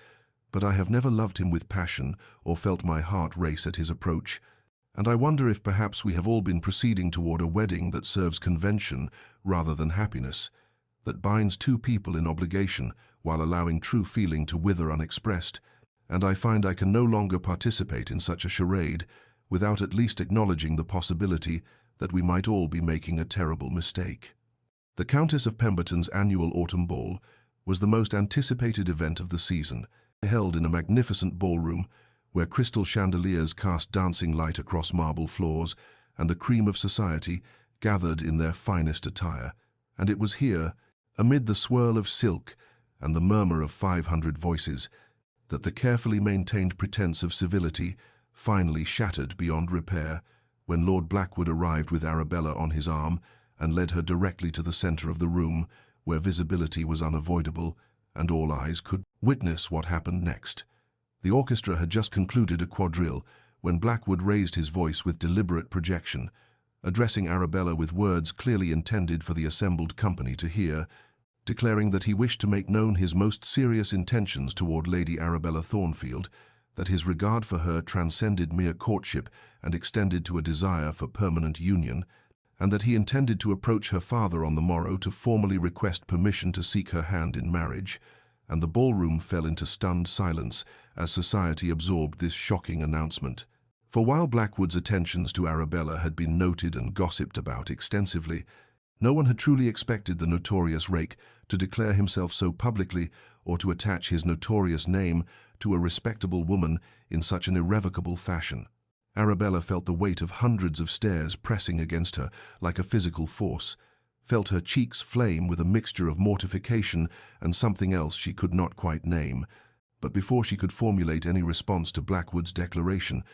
but I have never loved him with passion or felt my heart race at his approach, and I wonder if perhaps we have all been proceeding toward a wedding that serves convention rather than happiness, that binds two people in obligation while allowing true feeling to wither unexpressed, and I find I can no longer participate in such a charade without at least acknowledging the possibility that we might all be making a terrible mistake." The Countess of Pemberton's annual autumn ball was the most anticipated event of the season, held in a magnificent ballroom where crystal chandeliers cast dancing light across marble floors, and the cream of society gathered in their finest attire. And it was here, amid the swirl of silk and the murmur of 500 voices, that the carefully maintained pretense of civility finally shattered beyond repair, when Lord Blackwood arrived with Arabella on his arm and led her directly to the center of the room, where visibility was unavoidable and all eyes could witness what happened next. The orchestra had just concluded a quadrille when Blackwood raised his voice with deliberate projection, addressing Arabella with words clearly intended for the assembled company to hear, declaring that he wished to make known his most serious intentions toward Lady Arabella Thornfield, that his regard for her transcended mere courtship and extended to a desire for permanent union, and that he intended to approach her father on the morrow to formally request permission to seek her hand in marriage, and the ballroom fell into stunned silence as society absorbed this shocking announcement. For while Blackwood's attentions to Arabella had been noted and gossiped about extensively, no one had truly expected the notorious rake to declare himself so publicly or to attach his notorious name to a respectable woman in such an irrevocable fashion. Arabella felt the weight of hundreds of stares pressing against her like a physical force, felt her cheeks flame with a mixture of mortification and something else she could not quite name. But before she could formulate any response to Blackwood's declaration,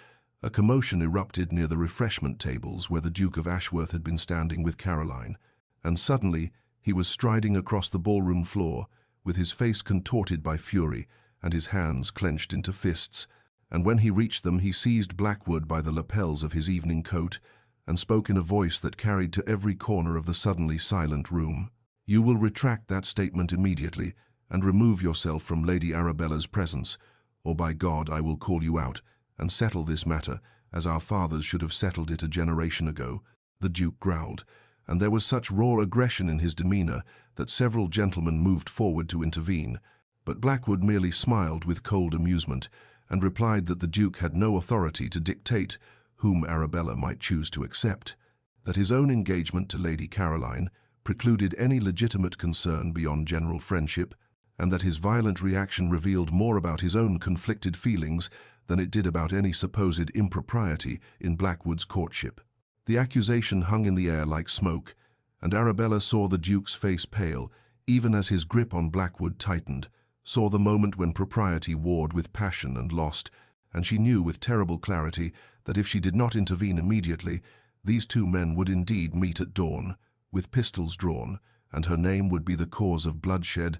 a commotion erupted near the refreshment tables where the Duke of Ashworth had been standing with Caroline, and suddenly he was striding across the ballroom floor, with his face contorted by fury and his hands clenched into fists, and when he reached them he seized Blackwood by the lapels of his evening coat and spoke in a voice that carried to every corner of the suddenly silent room. "You will retract that statement immediately and remove yourself from Lady Arabella's presence, or by God I will call you out and settle this matter as our fathers should have settled it a generation ago," the Duke growled, and there was such raw aggression in his demeanor that several gentlemen moved forward to intervene. But Blackwood merely smiled with cold amusement and replied that the Duke had no authority to dictate whom Arabella might choose to accept, that his own engagement to Lady Caroline precluded any legitimate concern beyond general friendship, and that his violent reaction revealed more about his own conflicted feelings than it did about any supposed impropriety in Blackwood's courtship. The accusation hung in the air like smoke, and Arabella saw the Duke's face pale, even as his grip on Blackwood tightened, saw the moment when propriety warred with passion and lost, and she knew with terrible clarity that if she did not intervene immediately, these two men would indeed meet at dawn, with pistols drawn, and her name would be the cause of bloodshed.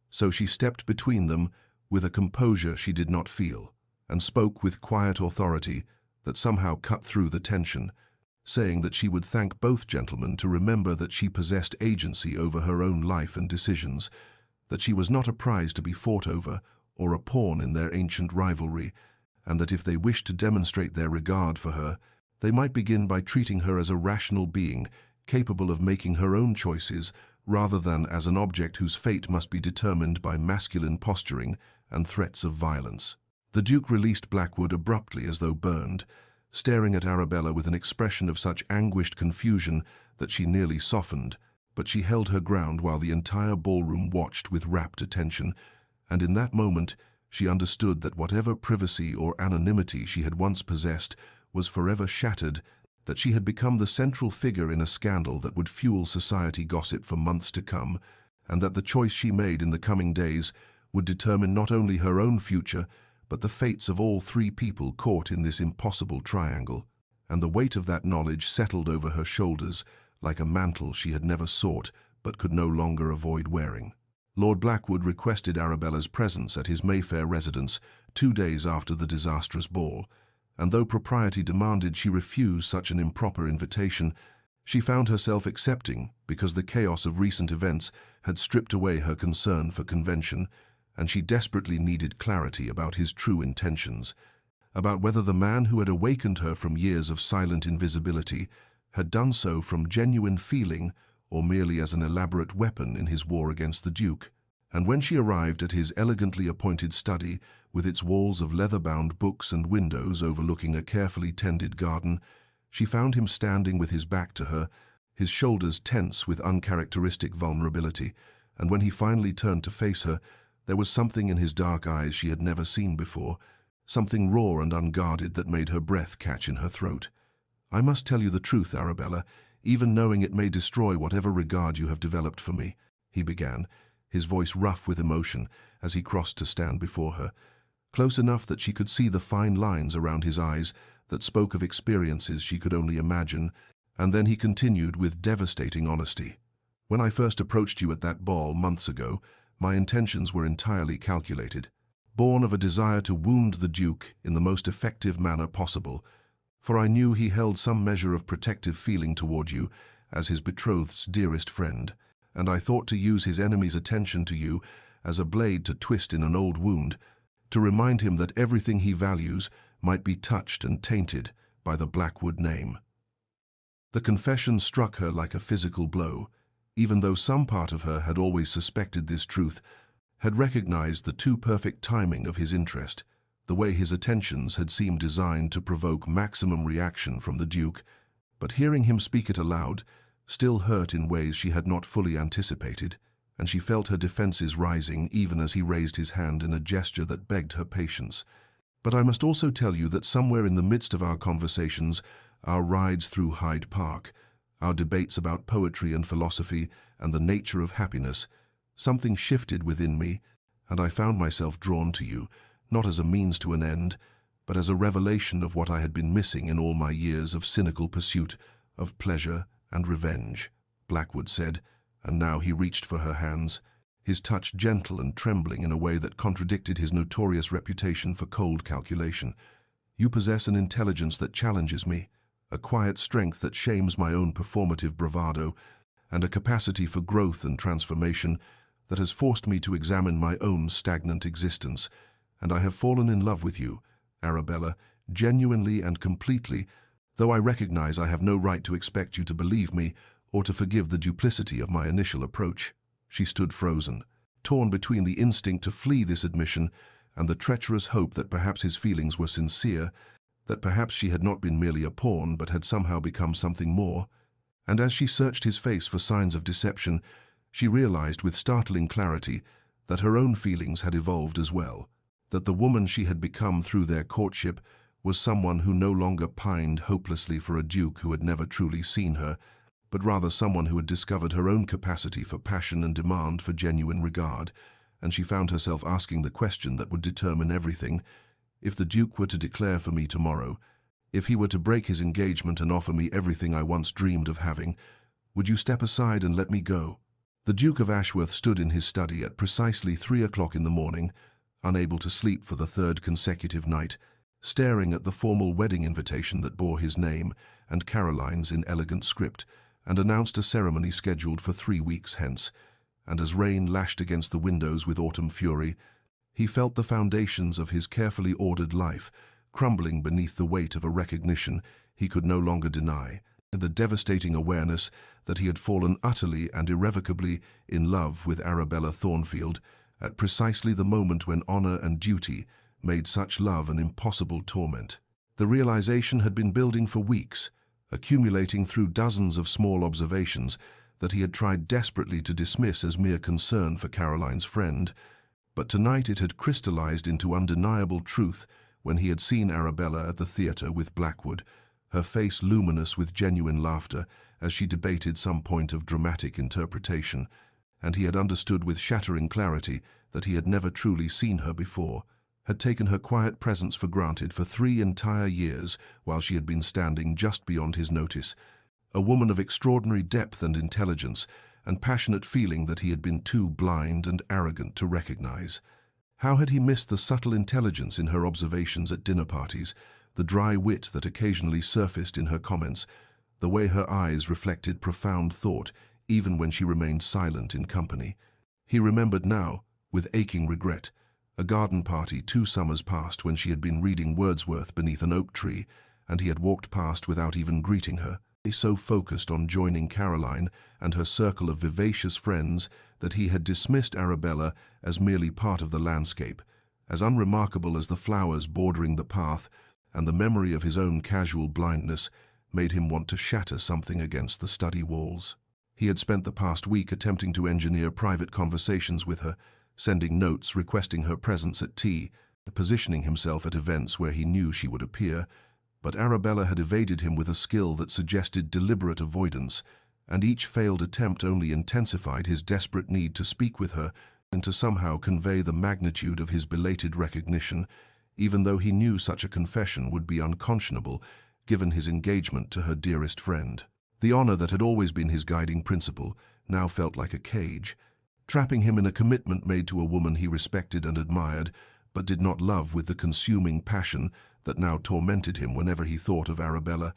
So she stepped between them with a composure she did not feel, and spoke with quiet authority that somehow cut through the tension, saying that she would thank both gentlemen to remember that she possessed agency over her own life and decisions, that she was not a prize to be fought over or a pawn in their ancient rivalry, and that if they wished to demonstrate their regard for her, they might begin by treating her as a rational being capable of making her own choices rather than as an object whose fate must be determined by masculine posturing and threats of violence. The Duke released Blackwood abruptly as though burned, staring at Arabella with an expression of such anguished confusion that she nearly softened, but she held her ground while the entire ballroom watched with rapt attention, and in that moment she understood that whatever privacy or anonymity she had once possessed was forever shattered, that she had become the central figure in a scandal that would fuel society gossip for months to come, and that the choice she made in the coming days would determine not only her own future, but the fates of all three people caught in this impossible triangle. And the weight of that knowledge settled over her shoulders like a mantle she had never sought but could no longer avoid wearing. Lord Blackwood requested Arabella's presence at his Mayfair residence 2 days after the disastrous ball, and though propriety demanded she refuse such an improper invitation, she found herself accepting because the chaos of recent events had stripped away her concern for convention, and she desperately needed clarity about his true intentions, about whether the man who had awakened her from years of silent invisibility had done so from genuine feeling or merely as an elaborate weapon in his war against the Duke. And when she arrived at his elegantly appointed study, with its walls of leather-bound books and windows overlooking a carefully tended garden, she found him standing with his back to her, his shoulders tense with uncharacteristic vulnerability, and when he finally turned to face her, there was something in his dark eyes she had never seen before, something raw and unguarded that made her breath catch in her throat. "I must tell you the truth, Arabella, even knowing it may destroy whatever regard you have developed for me," he began, his voice rough with emotion as he crossed to stand before her, close enough that she could see the fine lines around his eyes that spoke of experiences she could only imagine, and then he continued with devastating honesty. "When I first approached you at that ball months ago, my intentions were entirely calculated, born of a desire to wound the Duke in the most effective manner possible, for I knew he held some measure of protective feeling toward you as his betrothed's dearest friend, and I thought to use his enemy's attention to you as a blade to twist in an old wound, to remind him that everything he values might be touched and tainted by the Blackwood name." The confession struck her like a physical blow. Even though some part of her had always suspected this truth, had recognized the too perfect timing of his interest, the way his attentions had seemed designed to provoke maximum reaction from the Duke, but hearing him speak it aloud still hurt in ways she had not fully anticipated, and she felt her defenses rising even as he raised his hand in a gesture that begged her patience. But I must also tell you that somewhere in the midst of our conversations, our rides through Hyde Park, our debates about poetry and philosophy and the nature of happiness, something shifted within me, and I found myself drawn to you, not as a means to an end, but as a revelation of what I had been missing in all my years of cynical pursuit, of pleasure and revenge, Blackwood said, and now he reached for her hands, his touch gentle and trembling in a way that contradicted his notorious reputation for cold calculation. You possess an intelligence that challenges me, a quiet strength that shames my own performative bravado, and a capacity for growth and transformation that has forced me to examine my own stagnant existence, and I have fallen in love with you, Arabella, genuinely and completely, though I recognize I have no right to expect you to believe me or to forgive the duplicity of my initial approach. She stood frozen, torn between the instinct to flee this admission and the treacherous hope that perhaps his feelings were sincere, that perhaps she had not been merely a pawn but had somehow become something more. And as she searched his face for signs of deception, she realized with startling clarity that her own feelings had evolved as well, that the woman she had become through their courtship was someone who no longer pined hopelessly for a duke who had never truly seen her, but rather someone who had discovered her own capacity for passion and demand for genuine regard, and she found herself asking the question that would determine everything. If the Duke were to declare for me tomorrow, if he were to break his engagement and offer me everything I once dreamed of having, would you step aside and let me go? The Duke of Ashworth stood in his study at precisely 3 o'clock in the morning, unable to sleep for the third consecutive night, staring at the formal wedding invitation that bore his name and Caroline's in elegant script, and announced a ceremony scheduled for 3 weeks hence, and as rain lashed against the windows with autumn fury, he felt the foundations of his carefully ordered life crumbling beneath the weight of a recognition he could no longer deny, and the devastating awareness that he had fallen utterly and irrevocably in love with Arabella Thornfield at precisely the moment when honor and duty made such love an impossible torment. The realization had been building for weeks, accumulating through dozens of small observations that he had tried desperately to dismiss as mere concern for Caroline's friend, but tonight it had crystallized into undeniable truth when he had seen Arabella at the theater with Blackwood, her face luminous with genuine laughter as she debated some point of dramatic interpretation, and he had understood with shattering clarity that he had never truly seen her before, had taken her quiet presence for granted for 3 entire years while she had been standing just beyond his notice, a woman of extraordinary depth and intelligence and passionate feeling that he had been too blind and arrogant to recognize. How had he missed the subtle intelligence in her observations at dinner parties, the dry wit that occasionally surfaced in her comments, the way her eyes reflected profound thought even when she remained silent in company? He remembered now, with aching regret, a garden party 2 summers past when she had been reading Wordsworth beneath an oak tree, and he had walked past without even greeting her, so focused on joining Caroline and her circle of vivacious friends that he had dismissed Arabella as merely part of the landscape, as unremarkable as the flowers bordering the path, and the memory of his own casual blindness made him want to shatter something against the study walls. He had spent the past week attempting to engineer private conversations with her, sending notes requesting her presence at tea, positioning himself at events where he knew she would appear, but Arabella had evaded him with a skill that suggested deliberate avoidance, and each failed attempt only intensified his desperate need to speak with her and to somehow convey the magnitude of his belated recognition, even though he knew such a confession would be unconscionable given his engagement to her dearest friend. The honor that had always been his guiding principle now felt like a cage, trapping him in a commitment made to a woman he respected and admired, but did not love with the consuming passion that now tormented him whenever he thought of Arabella,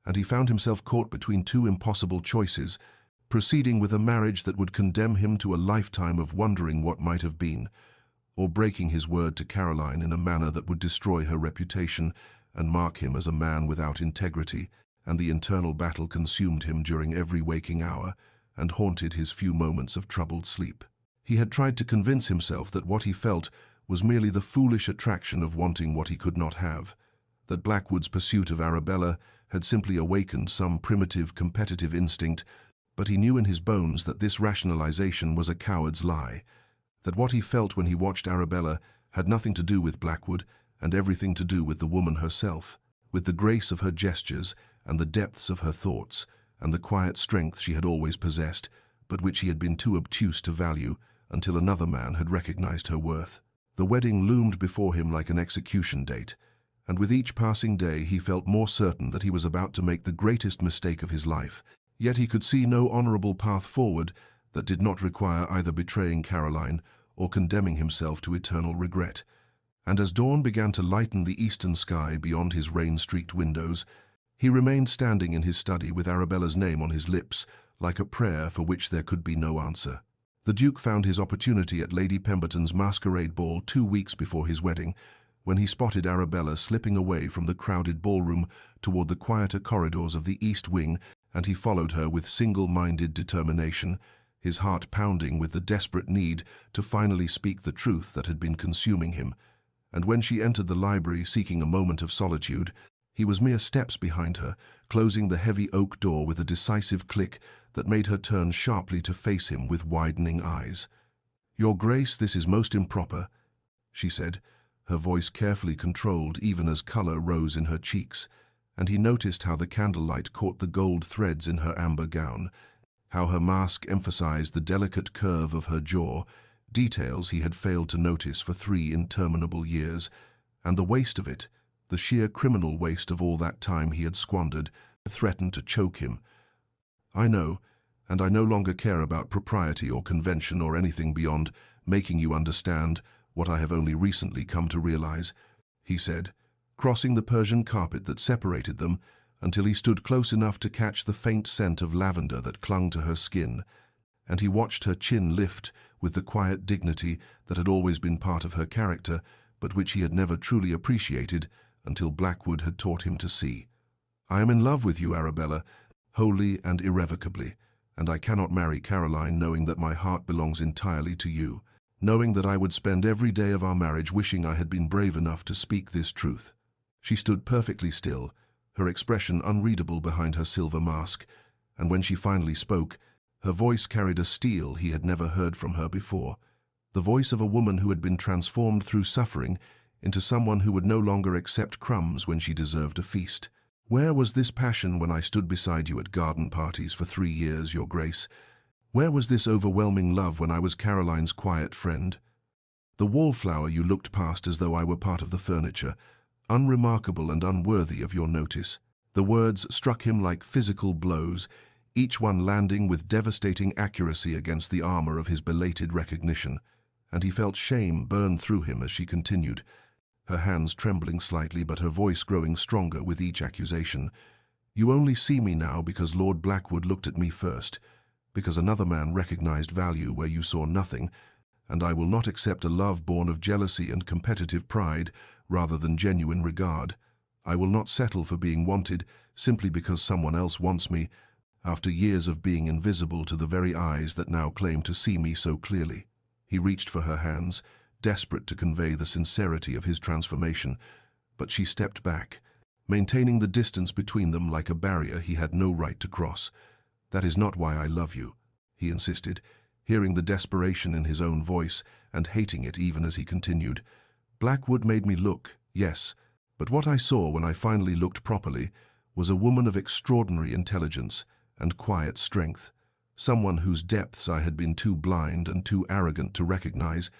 and he found himself caught between 2 impossible choices, proceeding with a marriage that would condemn him to a lifetime of wondering what might have been, or breaking his word to Caroline in a manner that would destroy her reputation and mark him as a man without integrity, and the internal battle consumed him during every waking hour and haunted his few moments of troubled sleep. He had tried to convince himself that what he felt was merely the foolish attraction of wanting what he could not have, that Blackwood's pursuit of Arabella had simply awakened some primitive competitive instinct, but he knew in his bones that this rationalization was a coward's lie, that what he felt when he watched Arabella had nothing to do with Blackwood and everything to do with the woman herself, with the grace of her gestures and the depths of her thoughts and the quiet strength she had always possessed, but which he had been too obtuse to value until another man had recognized her worth. The wedding loomed before him like an execution date, and with each passing day he felt more certain that he was about to make the greatest mistake of his life, yet he could see no honorable path forward that did not require either betraying Caroline or condemning himself to eternal regret. And as dawn began to lighten the eastern sky beyond his rain-streaked windows, he remained standing in his study with Arabella's name on his lips, like a prayer for which there could be no answer. The Duke found his opportunity at Lady Pemberton's masquerade ball 2 weeks before his wedding, when he spotted Arabella slipping away from the crowded ballroom toward the quieter corridors of the East Wing, and he followed her with single-minded determination, his heart pounding with the desperate need to finally speak the truth that had been consuming him. And when she entered the library seeking a moment of solitude, he was mere steps behind her, closing the heavy oak door with a decisive click that made her turn sharply to face him with widening eyes. "Your Grace, this is most improper," she said, her voice carefully controlled even as color rose in her cheeks, and he noticed how the candlelight caught the gold threads in her amber gown, how her mask emphasized the delicate curve of her jaw, details he had failed to notice for 3 interminable years, and the waste of it, the sheer criminal waste of all that time he had squandered, threatened to choke him. "I know, and I no longer care about propriety or convention or anything beyond making you understand what I have only recently come to realize," he said, crossing the Persian carpet that separated them until he stood close enough to catch the faint scent of lavender that clung to her skin, and he watched her chin lift with the quiet dignity that had always been part of her character, but which he had never truly appreciated until Blackwood had taught him to see. "I am in love with you, Arabella, wholly and irrevocably, and I cannot marry Caroline knowing that my heart belongs entirely to you, knowing that I would spend every day of our marriage wishing I had been brave enough to speak this truth." She stood perfectly still, her expression unreadable behind her silver mask, and when she finally spoke, her voice carried a steel he had never heard from her before, the voice of a woman who had been transformed through suffering into someone who would no longer accept crumbs when she deserved a feast. "Where was this passion when I stood beside you at garden parties for 3 years, Your Grace? Where was this overwhelming love when I was Caroline's quiet friend? The wallflower you looked past as though I were part of the furniture, unremarkable and unworthy of your notice." The words struck him like physical blows, each one landing with devastating accuracy against the armor of his belated recognition, and he felt shame burn through him as she continued, her hands trembling slightly but her voice growing stronger with each accusation. "You only see me now because Lord Blackwood looked at me first, because another man recognized value where you saw nothing, and I will not accept a love born of jealousy and competitive pride rather than genuine regard. I will not settle for being wanted simply because someone else wants me, after years of being invisible to the very eyes that now claim to see me so clearly." He reached for her hands, desperate to convey the sincerity of his transformation, but she stepped back, maintaining the distance between them like a barrier he had no right to cross. "That is not why I love you," he insisted, hearing the desperation in his own voice and hating it even as he continued. "Blackwood made me look, yes, but what I saw when I finally looked properly was a woman of extraordinary intelligence and quiet strength, someone whose depths I had been too blind and too arrogant to recognize,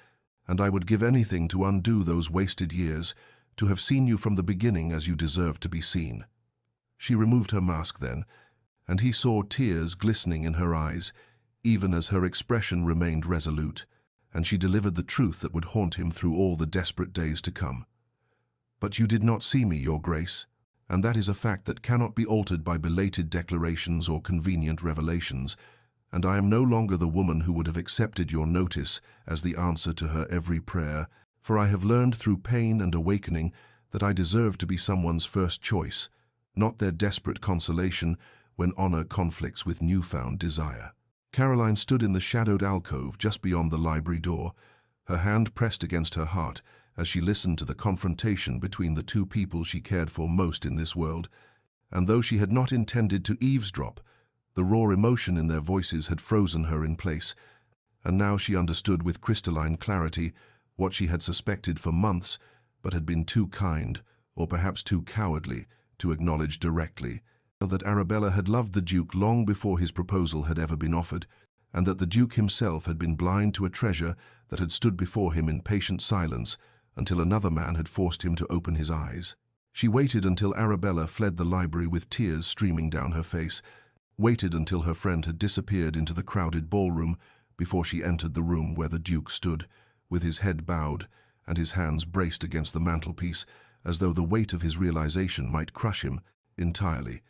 and I would give anything to undo those wasted years, to have seen you from the beginning as you deserved to be seen." She removed her mask then, and he saw tears glistening in her eyes, even as her expression remained resolute, and she delivered the truth that would haunt him through all the desperate days to come. "But you did not see me, Your Grace, and that is a fact that cannot be altered by belated declarations or convenient revelations, and I am no longer the woman who would have accepted your notice as the answer to her every prayer, for I have learned through pain and awakening that I deserve to be someone's first choice, not their desperate consolation when honor conflicts with newfound desire." Caroline stood in the shadowed alcove just beyond the library door, her hand pressed against her heart as she listened to the confrontation between the two people she cared for most in this world. And though she had not intended to eavesdrop, the raw emotion in their voices had frozen her in place, and now she understood with crystalline clarity what she had suspected for months, but had been too kind, or perhaps too cowardly, to acknowledge directly, that Arabella had loved the Duke long before his proposal had ever been offered, and that the Duke himself had been blind to a treasure that had stood before him in patient silence until another man had forced him to open his eyes. She waited until Arabella fled the library with tears streaming down her face, waited until her friend had disappeared into the crowded ballroom before she entered the room where the Duke stood, with his head bowed and his hands braced against the mantelpiece, as though the weight of his realization might crush him entirely.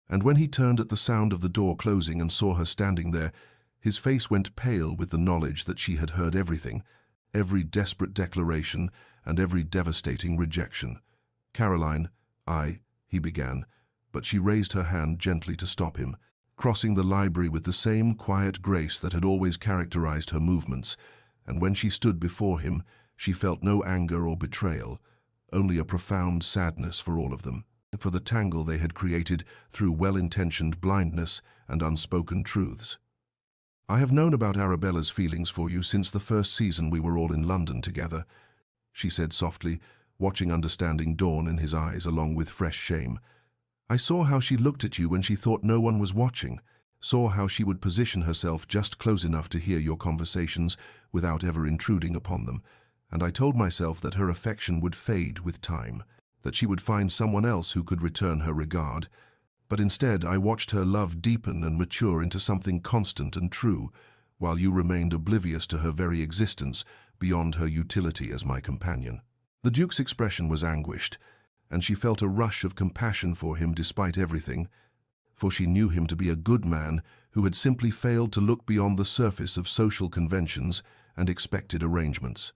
And when he turned at the sound of the door closing and saw her standing there, his face went pale with the knowledge that she had heard everything, every desperate declaration and every devastating rejection. "Caroline, he began, but she raised her hand gently to stop him, crossing the library with the same quiet grace that had always characterized her movements, and when she stood before him, she felt no anger or betrayal, only a profound sadness for all of them, for the tangle they had created through well-intentioned blindness and unspoken truths. "I have known about Arabella's feelings for you since the first season we were all in London together," she said softly, watching understanding dawn in his eyes along with fresh shame. "I saw how she looked at you when she thought no one was watching, saw how she would position herself just close enough to hear your conversations without ever intruding upon them, and I told myself that her affection would fade with time, that she would find someone else who could return her regard. But instead I watched her love deepen and mature into something constant and true, while you remained oblivious to her very existence, beyond her utility as my companion." The Duke's expression was anguished, and she felt a rush of compassion for him despite everything, for she knew him to be a good man who had simply failed to look beyond the surface of social conventions and expected arrangements.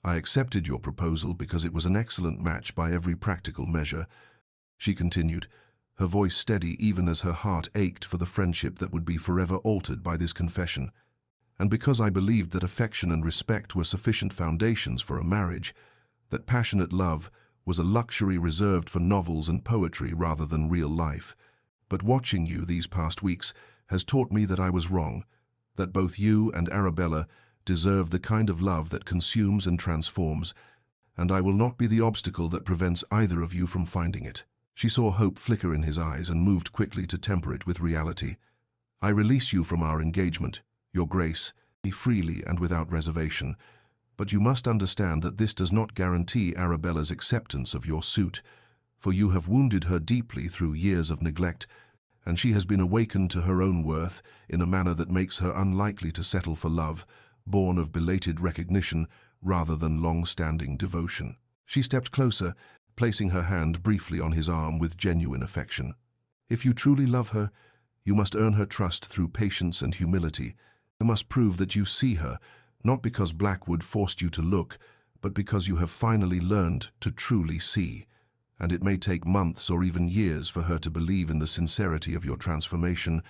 "I accepted your proposal because it was an excellent match by every practical measure," she continued, her voice steady even as her heart ached for the friendship that would be forever altered by this confession. "And because I believed that affection and respect were sufficient foundations for a marriage, that passionate love was a luxury reserved for novels and poetry rather than real life. But watching you these past weeks has taught me that I was wrong, that both you and Arabella deserve the kind of love that consumes and transforms, and I will not be the obstacle that prevents either of you from finding it." She saw hope flicker in his eyes and moved quickly to temper it with reality. "I release you from our engagement, Your Grace, freely and without reservation, but you must understand that this does not guarantee Arabella's acceptance of your suit, for you have wounded her deeply through years of neglect, and she has been awakened to her own worth in a manner that makes her unlikely to settle for love, born of belated recognition rather than long-standing devotion." She stepped closer, placing her hand briefly on his arm with genuine affection. "If you truly love her, you must earn her trust through patience and humility. You must prove that you see her, not because Blackwood forced you to look, but because you have finally learned to truly see. And it may take months or even years for her to believe in the sincerity of your transformation,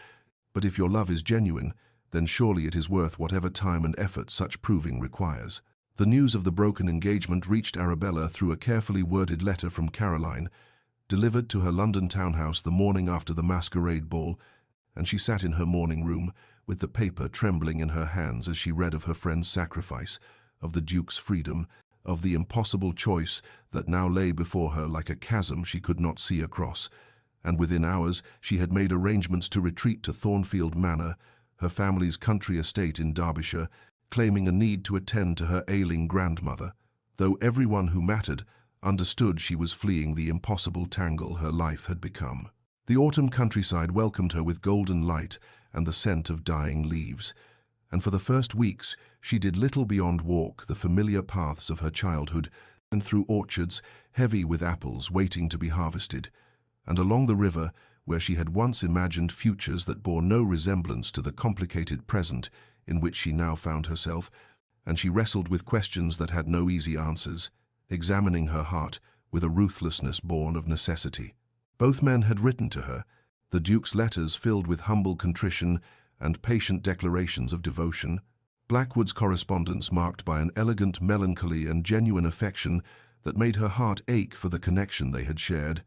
but if your love is genuine, then surely it is worth whatever time and effort such proving requires." The news of the broken engagement reached Arabella through a carefully worded letter from Caroline, delivered to her London townhouse the morning after the masquerade ball, and she sat in her morning room, with the paper trembling in her hands as she read of her friend's sacrifice, of the Duke's freedom, of the impossible choice that now lay before her like a chasm she could not see across. And within hours she had made arrangements to retreat to Thornfield Manor, her family's country estate in Derbyshire, claiming a need to attend to her ailing grandmother, though everyone who mattered understood she was fleeing the impossible tangle her life had become. The autumn countryside welcomed her with golden light and the scent of dying leaves, and for the first weeks she did little beyond walk the familiar paths of her childhood and through orchards heavy with apples waiting to be harvested, and along the river where she had once imagined futures that bore no resemblance to the complicated present in which she now found herself, and she wrestled with questions that had no easy answers, examining her heart with a ruthlessness born of necessity. Both men had written to her, the Duke's letters filled with humble contrition and patient declarations of devotion. Blackwood's correspondence marked by an elegant melancholy and genuine affection that made her heart ache for the connection they had shared,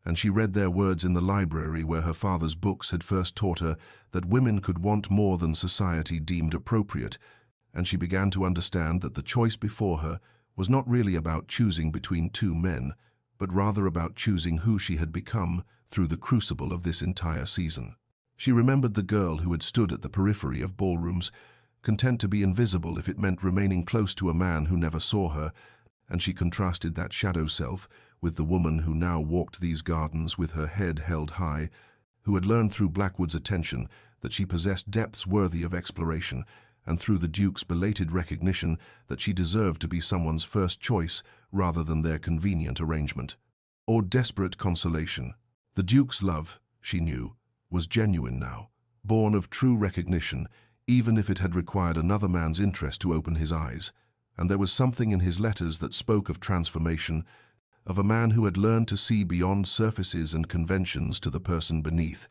and she read their words in the library where her father's books had first taught her that women could want more than society deemed appropriate, and she began to understand that the choice before her was not really about choosing between two men, but rather about choosing who she had become through the crucible of this entire season. She remembered the girl who had stood at the periphery of ballrooms, content to be invisible if it meant remaining close to a man who never saw her, and she contrasted that shadow self with the woman who now walked these gardens with her head held high, who had learned through Blackwood's attention that she possessed depths worthy of exploration, and through the Duke's belated recognition that she deserved to be someone's first choice rather than their convenient arrangement or desperate consolation. The Duke's love, she knew, was genuine now, born of true recognition, even if it had required another man's interest to open his eyes. And there was something in his letters that spoke of transformation, of a man who had learned to see beyond surfaces and conventions to the person beneath.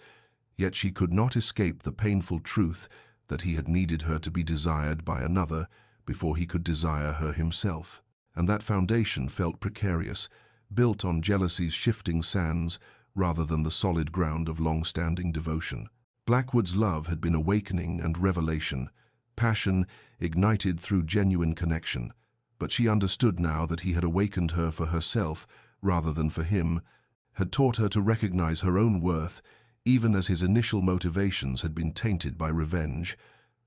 Yet she could not escape the painful truth that he had needed her to be desired by another before he could desire her himself. And that foundation felt precarious, built on jealousy's shifting sands rather than the solid ground of long-standing devotion. Blackwood's love had been awakening and revelation, passion ignited through genuine connection, but she understood now that he had awakened her for herself rather than for him, had taught her to recognize her own worth, even as his initial motivations had been tainted by revenge.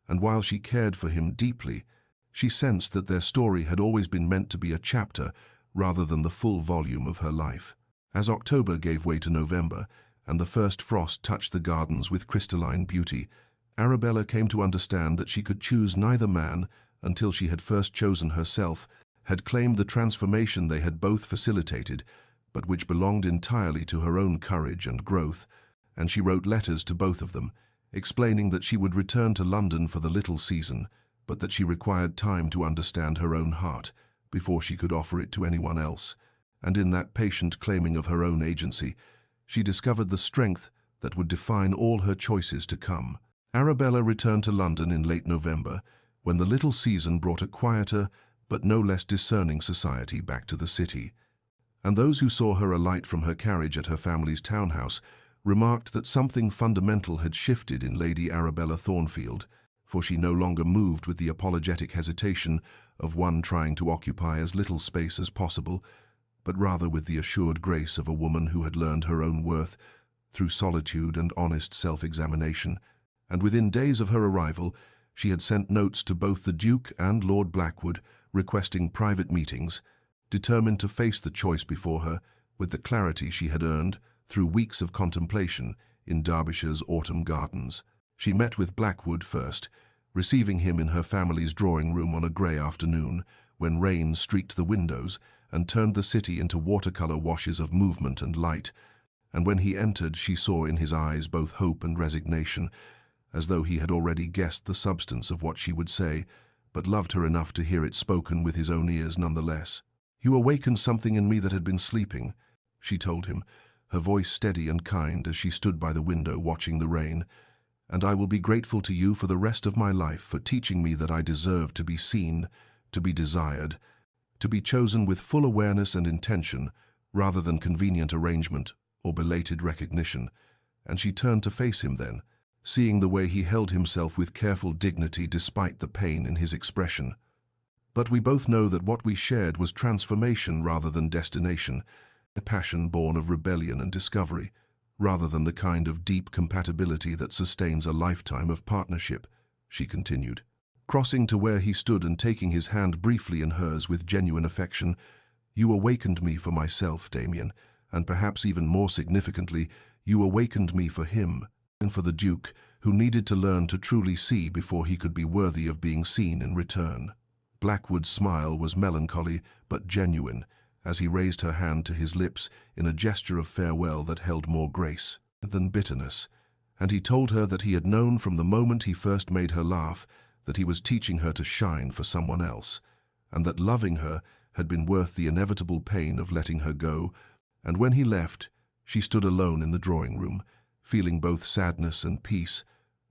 And while she cared for him deeply, she sensed that their story had always been meant to be a chapter rather than the full volume of her life. As October gave way to November, and the first frost touched the gardens with crystalline beauty, Arabella came to understand that she could choose neither man until she had first chosen herself, had claimed the transformation they had both facilitated, but which belonged entirely to her own courage and growth, and she wrote letters to both of them, explaining that she would return to London for the little season, but that she required time to understand her own heart before she could offer it to anyone else. And in that patient claiming of her own agency, she discovered the strength that would define all her choices to come. Arabella returned to London in late November, when the little season brought a quieter but no less discerning society back to the city. And those who saw her alight from her carriage at her family's townhouse remarked that something fundamental had shifted in Lady Arabella Thornfield, for she no longer moved with the apologetic hesitation of one trying to occupy as little space as possible, but rather with the assured grace of a woman who had learned her own worth through solitude and honest self-examination. And within days of her arrival, she had sent notes to both the Duke and Lord Blackwood requesting private meetings, determined to face the choice before her with the clarity she had earned through weeks of contemplation in Derbyshire's autumn gardens. She met with Blackwood first, receiving him in her family's drawing room on a grey afternoon when rain streaked the windows and turned the city into watercolor washes of movement and light. And when he entered, she saw in his eyes both hope and resignation, as though he had already guessed the substance of what she would say, but loved her enough to hear it spoken with his own ears nonetheless. "You awakened something in me that had been sleeping," she told him, her voice steady and kind as she stood by the window watching the rain, "and I will be grateful to you for the rest of my life for teaching me that I deserve to be seen, to be desired, to be chosen with full awareness and intention, rather than convenient arrangement or belated recognition." And she turned to face him then, seeing the way he held himself with careful dignity despite the pain in his expression. "But we both know that what we shared was transformation rather than destination, a passion born of rebellion and discovery, rather than the kind of deep compatibility that sustains a lifetime of partnership," she continued. Crossing to where he stood and taking his hand briefly in hers with genuine affection, "You awakened me for myself, Damien, and perhaps even more significantly, you awakened me for him, and for the Duke, who needed to learn to truly see before he could be worthy of being seen in return." Blackwood's smile was melancholy but genuine, as he raised her hand to his lips in a gesture of farewell that held more grace than bitterness, and he told her that he had known from the moment he first made her laugh that he was teaching her to shine for someone else, and that loving her had been worth the inevitable pain of letting her go. And when he left, she stood alone in the drawing room, feeling both sadness and peace,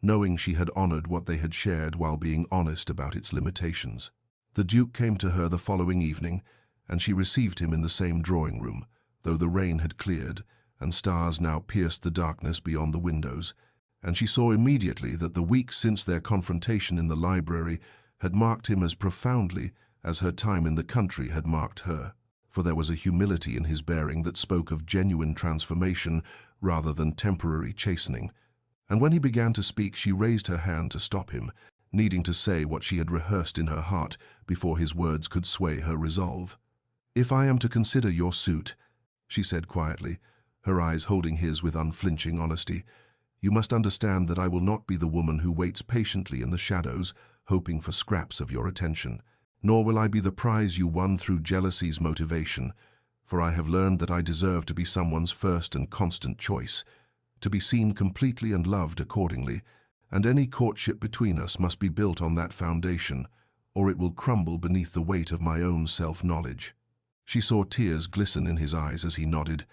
knowing she had honored what they had shared while being honest about its limitations. The Duke came to her the following evening, and she received him in the same drawing room, though the rain had cleared, and stars now pierced the darkness beyond the windows, and she saw immediately that the weeks since their confrontation in the library had marked him as profoundly as her time in the country had marked her, for there was a humility in his bearing that spoke of genuine transformation rather than temporary chastening. And when he began to speak, she raised her hand to stop him, needing to say what she had rehearsed in her heart before his words could sway her resolve. "If I am to consider your suit," she said quietly, her eyes holding his with unflinching honesty, "you must understand that I will not be the woman who waits patiently in the shadows, hoping for scraps of your attention. Nor will I be the prize you won through jealousy's motivation, for I have learned that I deserve to be someone's first and constant choice, to be seen completely and loved accordingly, and any courtship between us must be built on that foundation, or it will crumble beneath the weight of my own self-knowledge." She saw tears glisten in his eyes as he nodded,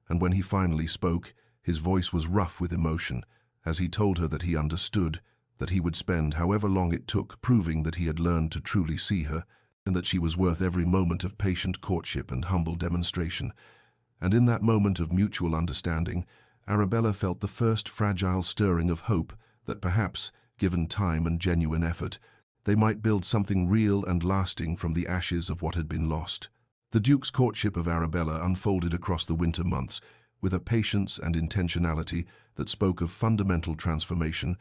and when he finally spoke, his voice was rough with emotion, as he told her that he understood, that he would spend however long it took proving that he had learned to truly see her, and that she was worth every moment of patient courtship and humble demonstration. And in that moment of mutual understanding, Arabella felt the first fragile stirring of hope that perhaps, given time and genuine effort, they might build something real and lasting from the ashes of what had been lost. The Duke's courtship of Arabella unfolded across the winter months with a patience and intentionality that spoke of fundamental transformation,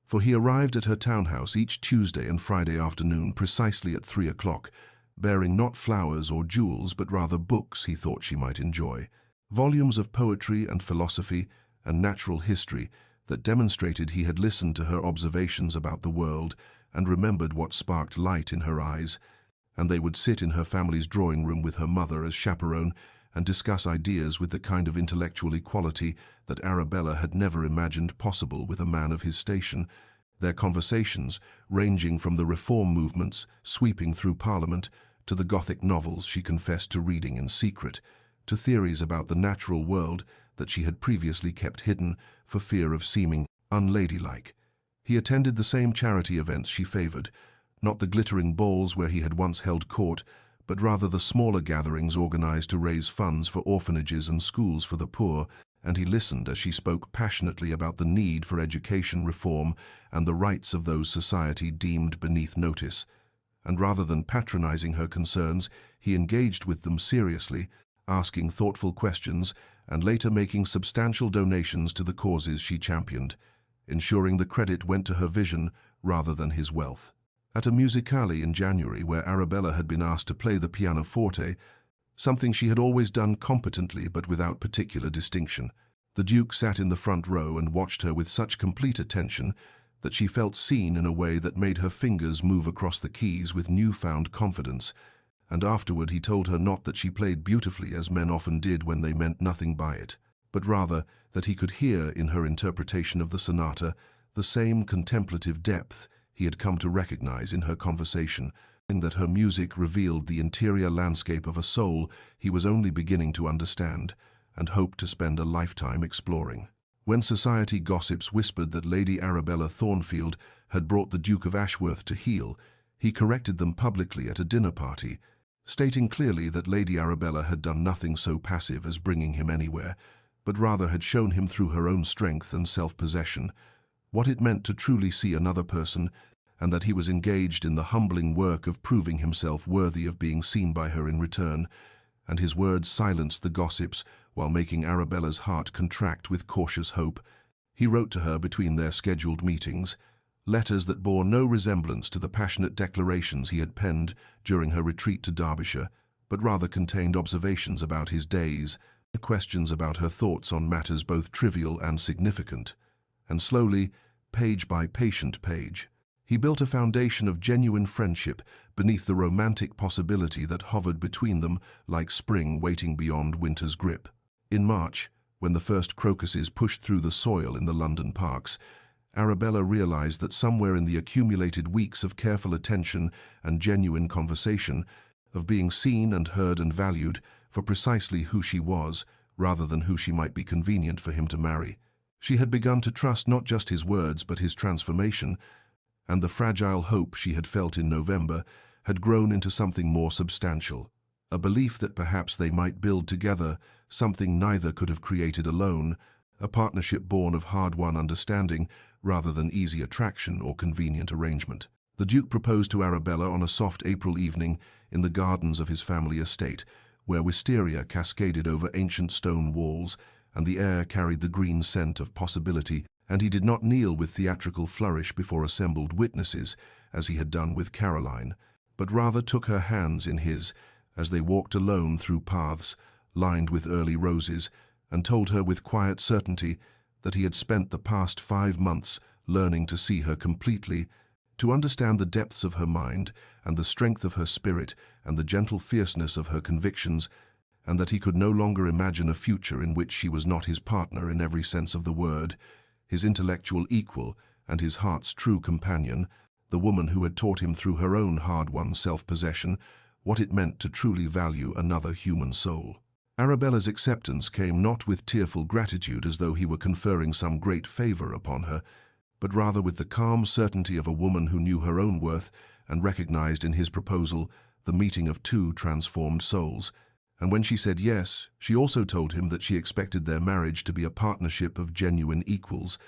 for he arrived at her townhouse each Tuesday and Friday afternoon precisely at 3 o'clock, bearing not flowers or jewels but rather books he thought she might enjoy, volumes of poetry and philosophy and natural history that demonstrated he had listened to her observations about the world and remembered what sparked light in her eyes, and they would sit in her family's drawing room with her mother as chaperone and discuss ideas with the kind of intellectual equality that Arabella had never imagined possible with a man of his station, their conversations ranging from the reform movements sweeping through Parliament to the Gothic novels she confessed to reading in secret, to theories about the natural world that she had previously kept hidden for fear of seeming unladylike. He attended the same charity events she favored, not the glittering balls where he had once held court, but rather the smaller gatherings organized to raise funds for orphanages and schools for the poor, and he listened as she spoke passionately about the need for education reform and the rights of those society deemed beneath notice. And rather than patronizing her concerns, he engaged with them seriously, asking thoughtful questions and later making substantial donations to the causes she championed, ensuring the credit went to her vision rather than his wealth. At a musicale in January where Arabella had been asked to play the pianoforte, something she had always done competently but without particular distinction, the Duke sat in the front row and watched her with such complete attention that she felt seen in a way that made her fingers move across the keys with newfound confidence, and afterward he told her not that she played beautifully as men often did when they meant nothing by it, but rather that he could hear in her interpretation of the sonata the same contemplative depth he had come to recognize in her conversation, and that her music revealed the interior landscape of a soul he was only beginning to understand and hoped to spend a lifetime exploring. When society gossips whispered that Lady Arabella Thornfield had brought the Duke of Ashworth to heel, he corrected them publicly at a dinner party, stating clearly that Lady Arabella had done nothing so passive as bringing him anywhere, but rather had shown him through her own strength and self-possession what it meant to truly see another person, and that he was engaged in the humbling work of proving himself worthy of being seen by her in return, and his words silenced the gossips while making Arabella's heart contract with cautious hope. He wrote to her between their scheduled meetings, letters that bore no resemblance to the passionate declarations he had penned during her retreat to Derbyshire, but rather contained observations about his days, questions about her thoughts on matters both trivial and significant. And slowly, page by patient page, he built a foundation of genuine friendship beneath the romantic possibility that hovered between them like spring waiting beyond winter's grip. In March, when the first crocuses pushed through the soil in the London parks, Arabella realized that somewhere in the accumulated weeks of careful attention and genuine conversation, of being seen and heard and valued for precisely who she was, rather than who she might be convenient for him to marry, She had begun to trust not just his words but his transformation, and the fragile hope she had felt in November had grown into something more substantial, a belief that perhaps they might build together something neither could have created alone, a partnership born of hard-won understanding rather than easy attraction or convenient arrangement. The Duke proposed to Arabella on a soft April evening in the gardens of his family estate, where wisteria cascaded over ancient stone walls and the air carried the green scent of possibility, and he did not kneel with theatrical flourish before assembled witnesses, as he had done with Caroline, but rather took her hands in his as they walked alone through paths lined with early roses, and told her with quiet certainty that he had spent the past 5 months learning to see her completely, to understand the depths of her mind and the strength of her spirit and the gentle fierceness of her convictions, and that he could no longer imagine a future in which she was not his partner in every sense of the word, his intellectual equal and his heart's true companion, the woman who had taught him through her own hard-won self-possession what it meant to truly value another human soul. Arabella's acceptance came not with tearful gratitude as though he were conferring some great favor upon her, but rather with the calm certainty of a woman who knew her own worth and recognized in his proposal the meeting of two transformed souls. And when she said yes, she also told him that she expected their marriage to be a partnership of genuine equals,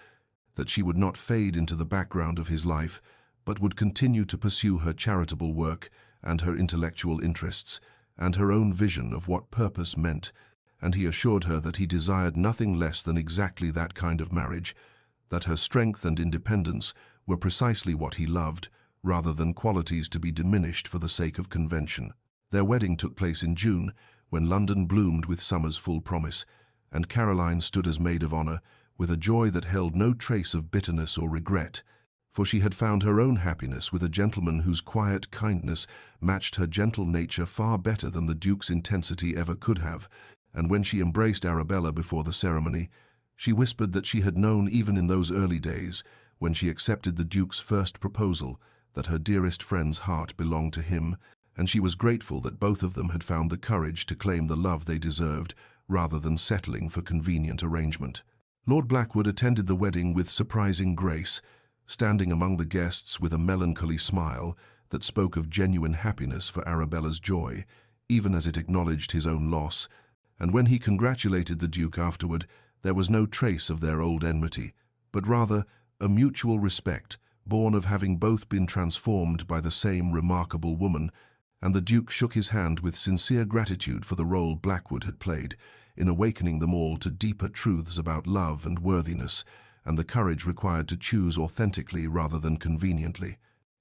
that she would not fade into the background of his life, but would continue to pursue her charitable work and her intellectual interests, and her own vision of what purpose meant, and he assured her that he desired nothing less than exactly that kind of marriage, that her strength and independence were precisely what he loved, rather than qualities to be diminished for the sake of convention. Their wedding took place in June, when London bloomed with summer's full promise, and Caroline stood as maid of honor, with a joy that held no trace of bitterness or regret, for she had found her own happiness with a gentleman whose quiet kindness matched her gentle nature far better than the Duke's intensity ever could have, and when she embraced Arabella before the ceremony, she whispered that she had known even in those early days, when she accepted the Duke's first proposal, that her dearest friend's heart belonged to him, and she was grateful that both of them had found the courage to claim the love they deserved, rather than settling for convenient arrangement. Lord Blackwood attended the wedding with surprising grace, standing among the guests with a melancholy smile that spoke of genuine happiness for Arabella's joy, even as it acknowledged his own loss, and when he congratulated the Duke afterward, there was no trace of their old enmity, but rather a mutual respect, born of having both been transformed by the same remarkable woman, and the Duke shook his hand with sincere gratitude for the role Blackwood had played in awakening them all to deeper truths about love and worthiness, and the courage required to choose authentically rather than conveniently.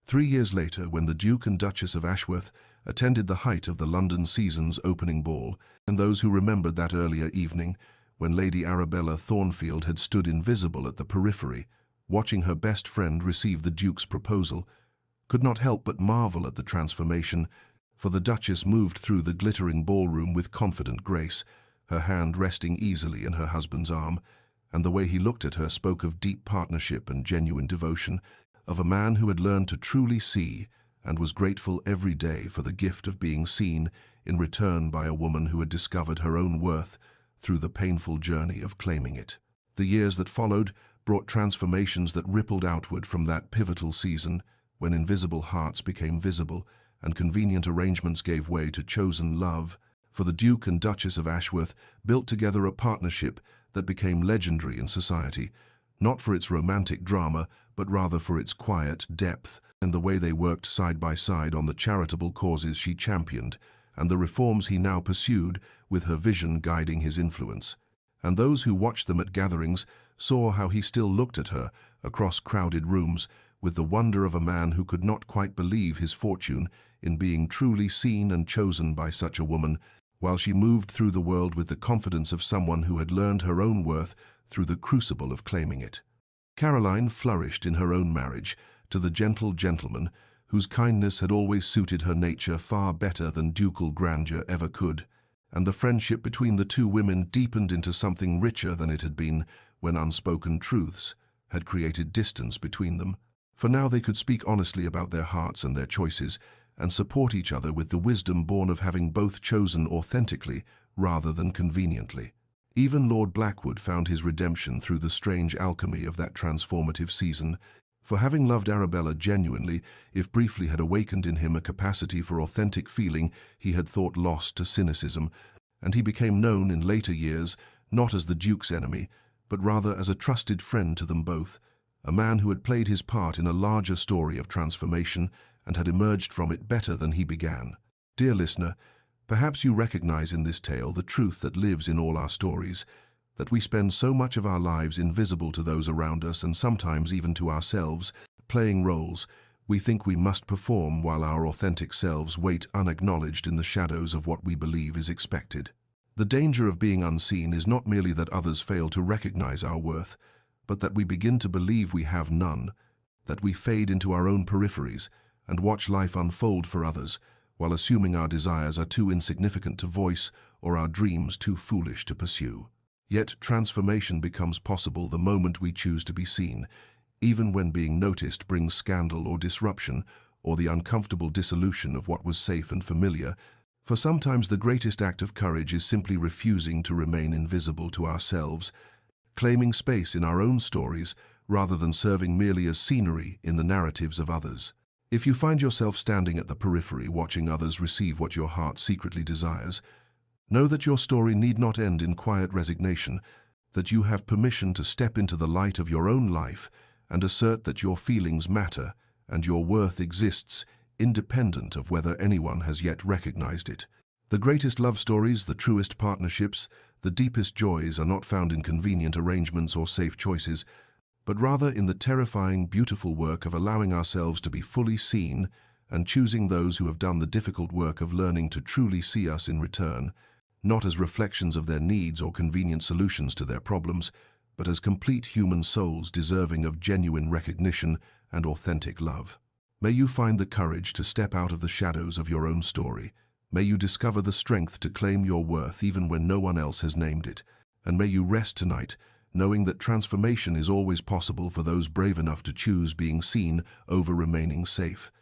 3 years later, when the Duke and Duchess of Ashworth attended the height of the London season's opening ball, and those who remembered that earlier evening, when Lady Arabella Thornfield had stood invisible at the periphery, watching her best friend receive the Duke's proposal, could not help but marvel at the transformation, for the Duchess moved through the glittering ballroom with confident grace, her hand resting easily in her husband's arm, and the way he looked at her spoke of deep partnership and genuine devotion, of a man who had learned to truly see and was grateful every day for the gift of being seen in return by a woman who had discovered her own worth through the painful journey of claiming it. The years that followed brought transformations that rippled outward from that pivotal season, when invisible hearts became visible and convenient arrangements gave way to chosen love, for the Duke and Duchess of Ashworth built together a partnership that became legendary in society, not for its romantic drama, but rather for its quiet depth and the way they worked side by side on the charitable causes she championed and the reforms he now pursued, with her vision guiding his influence. And those who watched them at gatherings saw how he still looked at her across crowded rooms with the wonder of a man who could not quite believe his fortune in being truly seen and chosen by such a woman, while she moved through the world with the confidence of someone who had learned her own worth through the crucible of claiming it. Caroline flourished in her own marriage to the gentle gentleman whose kindness had always suited her nature far better than ducal grandeur ever could, and the friendship between the two women deepened into something richer than it had been when unspoken truths had created distance between them, for now they could speak honestly about their hearts and their choices, and support each other with the wisdom born of having both chosen authentically rather than conveniently. Even Lord Blackwood found his redemption through the strange alchemy of that transformative season, for having loved Arabella genuinely, if briefly had awakened in him a capacity for authentic feeling he had thought lost to cynicism, and he became known in later years not as the Duke's enemy, but rather as a trusted friend to them both, a man who had played his part in a larger story of transformation and had emerged from it better than he began. Dear listener, perhaps you recognize in this tale the truth that lives in all our stories, that we spend so much of our lives invisible to those around us and sometimes even to ourselves, playing roles we think we must perform while our authentic selves wait unacknowledged in the shadows of what we believe is expected. The danger of being unseen is not merely that others fail to recognize our worth, but that we begin to believe we have none, that we fade into our own peripheries and watch life unfold for others, while assuming our desires are too insignificant to voice or our dreams too foolish to pursue. Yet transformation becomes possible the moment we choose to be seen, even when being noticed brings scandal or disruption, or the uncomfortable dissolution of what was safe and familiar. For sometimes the greatest act of courage is simply refusing to remain invisible to ourselves, claiming space in our own stories rather than serving merely as scenery in the narratives of others. If you find yourself standing at the periphery watching others receive what your heart secretly desires, know that your story need not end in quiet resignation, that you have permission to step into the light of your own life and assert that your feelings matter and your worth exists independent of whether anyone has yet recognized it. The greatest love stories, the truest partnerships, the deepest joys are not found in convenient arrangements or safe choices, but rather in the terrifying, beautiful work of allowing ourselves to be fully seen and choosing those who have done the difficult work of learning to truly see us in return, not as reflections of their needs or convenient solutions to their problems, but as complete human souls deserving of genuine recognition and authentic love. May you find the courage to step out of the shadows of your own story. May you discover the strength to claim your worth even when no one else has named it. And may you rest tonight, knowing that transformation is always possible for those brave enough to choose being seen over remaining safe.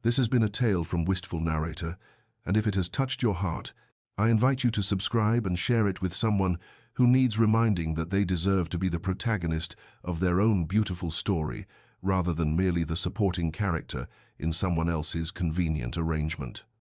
This has been a tale from Wistful Narrator, and if it has touched your heart, I invite you to subscribe and share it with someone who needs reminding that they deserve to be the protagonist of their own beautiful story, rather than merely the supporting character in someone else's convenient arrangement.